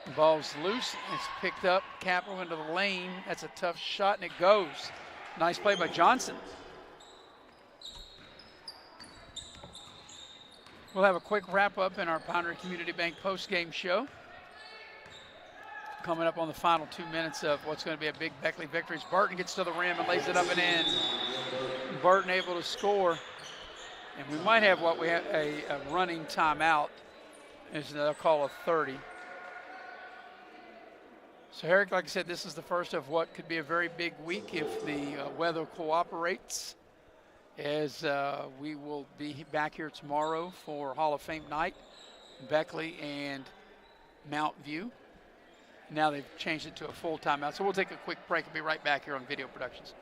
The ball's loose. It's picked up. Capital into the lane. That's a tough shot, and it goes. Nice play by Johnson. We'll have a quick wrap-up in our Boundary Community Bank post-game show. Coming up on the final 2 minutes of what's going to be a big Beckley victory. Burton gets to the rim and lays it up and in. Burton able to score. And we might have what we have a running timeout. They'll call a 30. So, Eric, like I said, this is the first of what could be a very big week if the weather cooperates, as we will be back here tomorrow for Hall of Fame night, Beckley and Mount View. Now they've changed it to a full timeout. So we'll take a quick break and be right back here on Video Productions.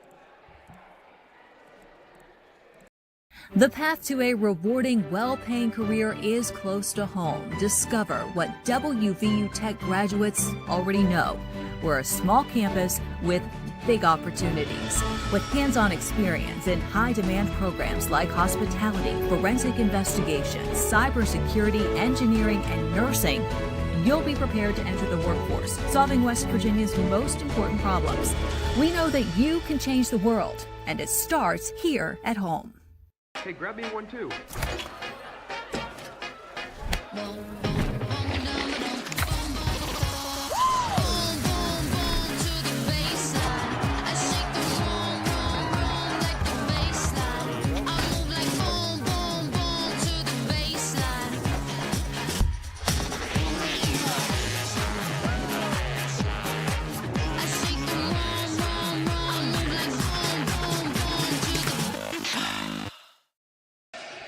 The path to a rewarding, well-paying career is close to home. Discover what WVU Tech graduates already know. We're a small campus with big opportunities. With hands-on experience in high-demand programs like hospitality, forensic investigations, cybersecurity, engineering, and nursing, you'll be prepared to enter the workforce, solving West Virginia's most important problems. We know that you can change the world, and it starts here at home. Hey, grab me one too.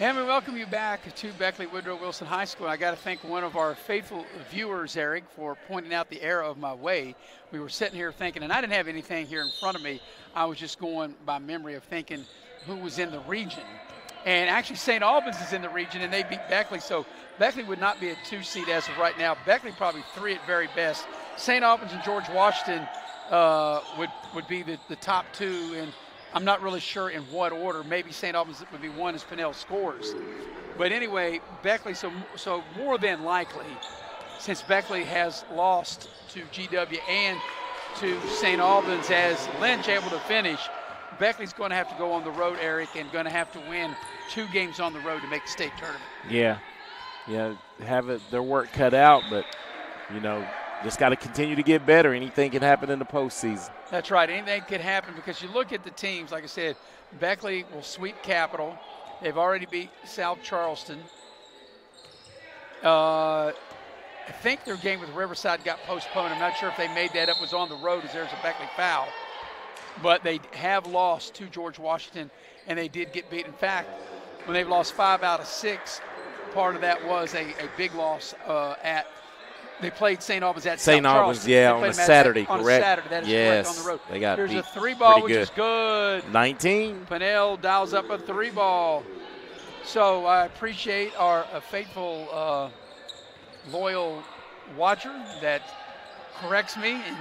And we welcome you back to Beckley Woodrow Wilson High School. I got to thank one of our faithful viewers, Eric, for pointing out the error of my way. We were sitting here thinking, and I didn't have anything here in front of me. I was just going by memory of thinking who was in the region. And actually, St. Albans is in the region, and they beat Beckley. So Beckley would not be a 2 seed as of right now. Beckley probably 3 at very best. St. Albans and George Washington would be the top 2, and I'm not really sure in what order. Maybe St. Albans would be 1 as Pinnell scores. But anyway, Beckley, so more than likely, since Beckley has lost to GW and to St. Albans as Lynch able to finish, Beckley's going to have to go on the road, Eric, and going to have to win 2 games on the road to make the state tournament. Yeah, have their work cut out, but, you know, just got to continue to get better. Anything can happen in the postseason. That's right. Anything could happen because you look at the teams. Like I said, Beckley will sweep Capital. They've already beat South Charleston. I think their game with Riverside got postponed. I'm not sure if they made that up. It was on the road as there's a Beckley foul. But they have lost to George Washington, and they did get beat. In fact, when they've lost 5 out of 6, part of that was a big loss at – they played St. Albans at St. Albans, yeah, on a Saturday, correct? On a Saturday, that is correct, on the road. They got There's beat a 3-ball, which good. is good. 19. Pinnell dials up a 3-ball. So I appreciate our faithful, loyal watcher that corrects me, and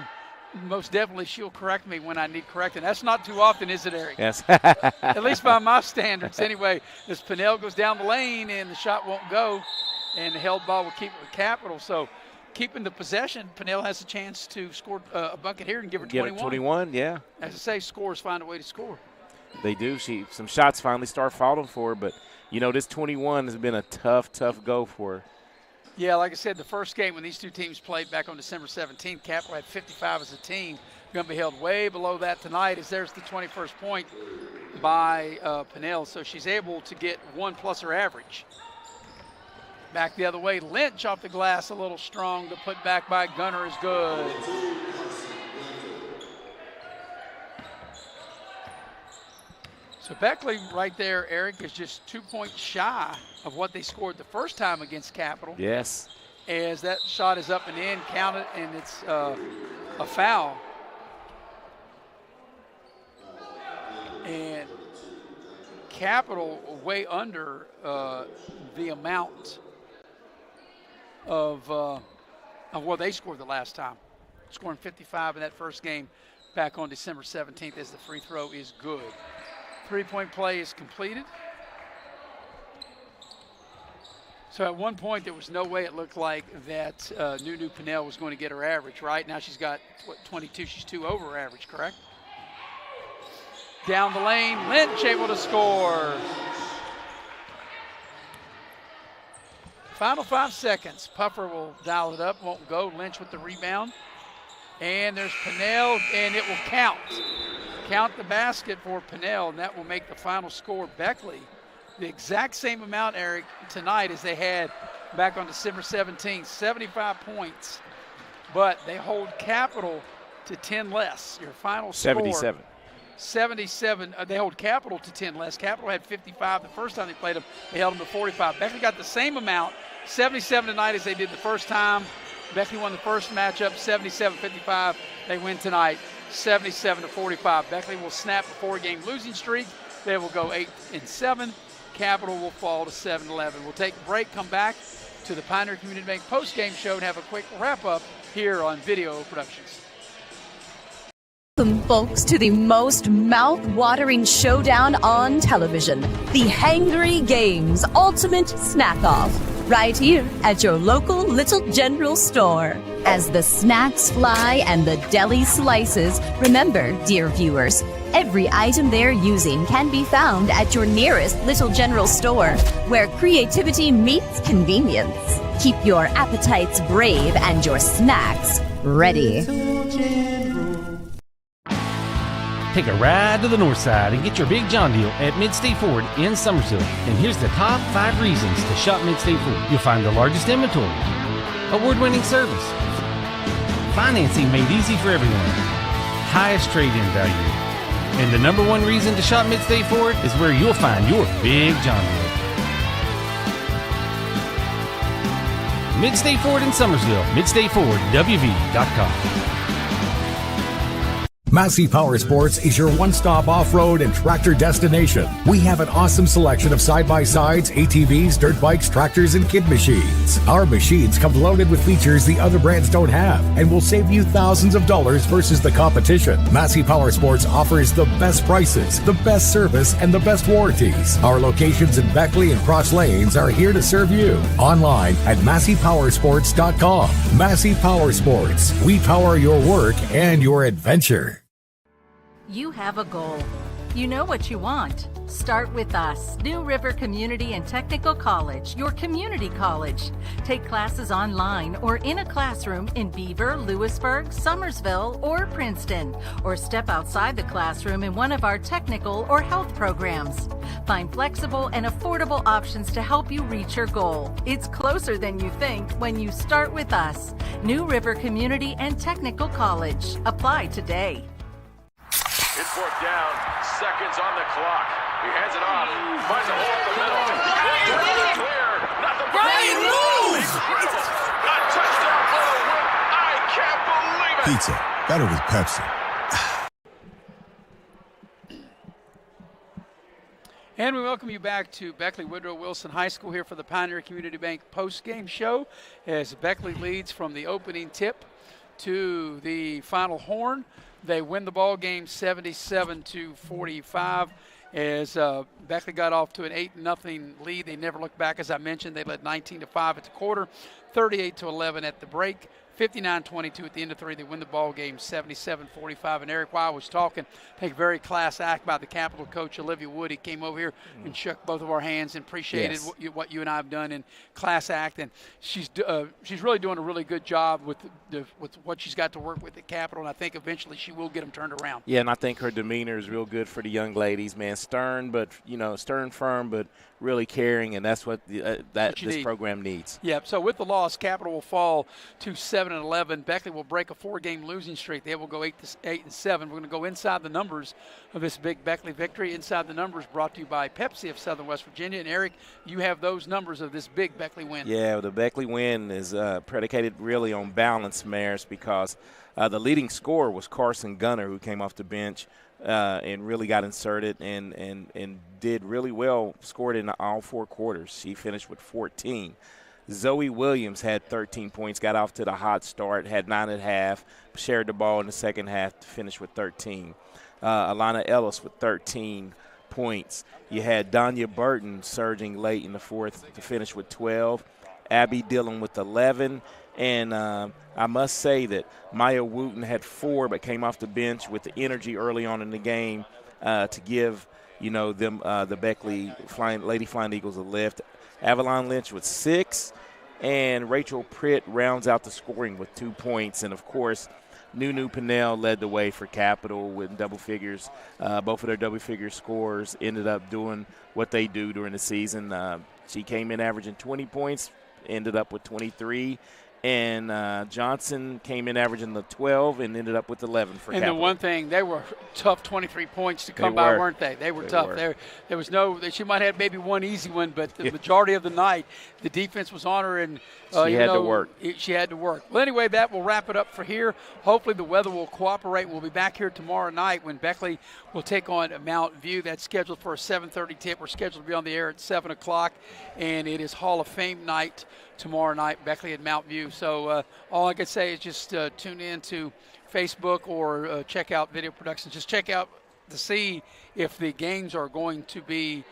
most definitely she'll correct me when I need correcting. That's not too often, is it, Eric? Yes. At least by my standards. Anyway, this Pinnell goes down the lane, and the shot won't go, and the held ball will keep it with Capital. So keeping the possession, Pinnell has a chance to score a bucket here and give her 21. Get it 21, yeah. As I say, scores find a way to score. They do. Some shots finally start falling for her, but, this 21 has been a tough go for her. Yeah, like I said, the first game when these two teams played back on December 17th, Capital had 55 as a team. Going to be held way below that tonight, as there's the 21st point by Pinnell. So she's able to get 1+ her average. Back the other way, Lynch off the glass a little strong. The put back by Gunner is good. So Beckley right there, Eric, is just 2 points shy of what they scored the first time against Capital. Yes. As that shot is up and in, counted, and it's a foul. And Capital way under the amount of what they scored the last time, scoring 55 in that first game back on December 17th, as the free throw is good. 3-point play is completed. So at one point, there was no way it looked like that Nunu Pinnell was going to get her average, right? Now she's got, 22? She's 2 over her average, correct? Down the lane, Lynch able to score. Final 5 seconds. Puffer will dial it up, won't go. Lynch with the rebound. And there's Pinnell, and it will count. Count the basket for Pinnell, and that will make the final score Beckley the exact same amount, Eric, tonight as they had back on December 17th, 75 points. But they hold Capital to 10 less. Your final score. 77. They hold Capital to 10 less. Capital had 55 the first time they played them. They held them to 45. Beckley got the same amount, 77 tonight as they did the first time. Beckley won the first matchup, 77-55. They win tonight, 77-45. Beckley will snap a 4-game losing streak. They will go 8-7. Capital will fall to 7-11. We'll take a break, come back to the Pioneer Community Bank post-game show and have a quick wrap-up here on Video Productions. Welcome, folks, to the most mouth-watering showdown on television, the Hangry Games Ultimate Snack-Off, right here at your local Little General store. As the snacks fly and the deli slices, remember, dear viewers, every item they're using can be found at your nearest Little General store, where creativity meets convenience. Keep your appetites brave and your snacks ready. Take a ride to the north side and get your Big John deal at Mid-State Ford in Summersville. And here's the top 5 reasons to shop Mid-State Ford. You'll find the largest inventory, award-winning service, financing made easy for everyone, highest trade-in value, and the number 1 reason to shop Mid-State Ford is where you'll find your Big John deal. Mid-State Ford in Summersville, MidStateFordWV.com. Massey Power Sports is your one-stop off-road and tractor destination. We have an awesome selection of side-by-sides, ATVs, dirt bikes, tractors, and kid machines. Our machines come loaded with features the other brands don't have and will save you thousands of dollars versus the competition. Massey Power Sports offers the best prices, the best service, and the best warranties. Our locations in Beckley and Cross Lanes are here to serve you. Online at MasseyPowersports.com. Massey Power Sports. We power your work and your adventure. You have a goal. You know what you want. Start with us, New River Community and Technical College, your community college. Take classes online or in a classroom in Beaver, Lewisburg, Summersville, or Princeton, or step outside the classroom in one of our technical or health programs. Find flexible and affordable options to help you reach your goal. It's closer than you think when you start with us, New River Community and Technical College. Apply today. It's 4th down, seconds on the clock. He hands it off, finds a hole in the middle. Clear, nothing but moves! A touchdown for the win. I can't believe it. Pizza, better with Pepsi. And we welcome you back to Beckley Woodrow Wilson High School here for the Pioneer Community Bank post-game show as Beckley leads from the opening tip to the final horn. They win the ball game 77-45 as Beckley got off to an 8-0 lead. They never looked back, as I mentioned. They led 19-5 at the quarter, 38-11 at the break. 59-22 at the end of 3. They win the ball game 77-45. And Eric, while I was talking, I think very class act by the Capital coach, Olivia Wood. He came over here and shook both of our hands and appreciated what you and I have done in class act. And she's really doing a really good job with what she's got to work with at Capital. And I think eventually she will get them turned around. Yeah, and I think her demeanor is real good for the young ladies, man. Stern, firm, but really caring, and that's what this program needs. Yeah, so with the loss, Capital will fall to 7-11. Beckley will break a 4-game losing streak. They will go 8-7. We're going to go inside the numbers of this big Beckley victory. Inside the numbers brought to you by Pepsi of Southern West Virginia. And, Eric, you have those numbers of this big Beckley win. Yeah, the Beckley win is predicated really on balance, Maris, because the leading scorer was Carson Gunner, who came off the bench and really got inserted and did really well, scored in all 4 quarters. She finished with 14. Zoe Williams had 13 points, got off to the hot start, had 9 at half, shared the ball in the second half to finish with 13. Alana Ellis with 13 points. You had Danya Burton surging late in the fourth to finish with 12. Abby Dillon with 11. And I must say that Maya Wooten had 4 but came off the bench with the energy early on in the game to give, them the Beckley Lady Flying Eagles a lift. Avalon Lynch with 6, and Rachel Pritt rounds out the scoring with 2 points. And, of course, Nunu Pinnell led the way for Capital with double figures. Both of their double figure scores ended up doing what they do during the season. She came in averaging 20 points, ended up with 23. And Johnson came in averaging the 12 and ended up with 11 for Capital. And the one thing, they were tough 23 points to come by, weren't they? They were tough. There was no – she might have maybe one easy one, but the majority of the night, the defense was on her. And she had to work. She had to work. Well, anyway, that will wrap it up for here. Hopefully the weather will cooperate. We'll be back here tomorrow night when Beckley will take on Mount View. That's scheduled for a 7:30 tip. We're scheduled to be on the air at 7 o'clock, and it is Hall of Fame night tomorrow night, Beckley at Mount View. So all I can say is just tune in to Facebook or check out Video Productions. Just check out to see if the games are going to be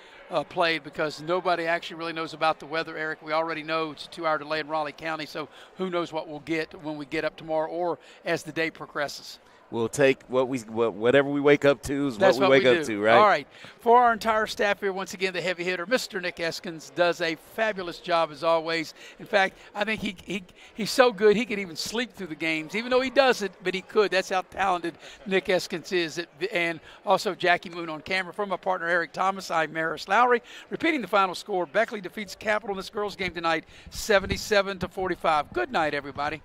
played, because nobody actually really knows about the weather, Eric. We already know it's a 2-hour delay in Raleigh County, so who knows what we'll get when we get up tomorrow or as the day progresses. We'll take whatever we wake up to is what we wake up to, right? All right. For our entire staff here, once again, the heavy hitter, Mr. Nick Eskins, does a fabulous job as always. In fact, I think he's so good he could even sleep through the games, even though he doesn't, but he could. That's how talented Nick Eskins is. And also Jackie Moon on camera. From my partner, Eric Thomas, I'm Maris Lowry. Repeating the final score, Beckley defeats Capital in this girls' game tonight, 77-45. Good night, everybody.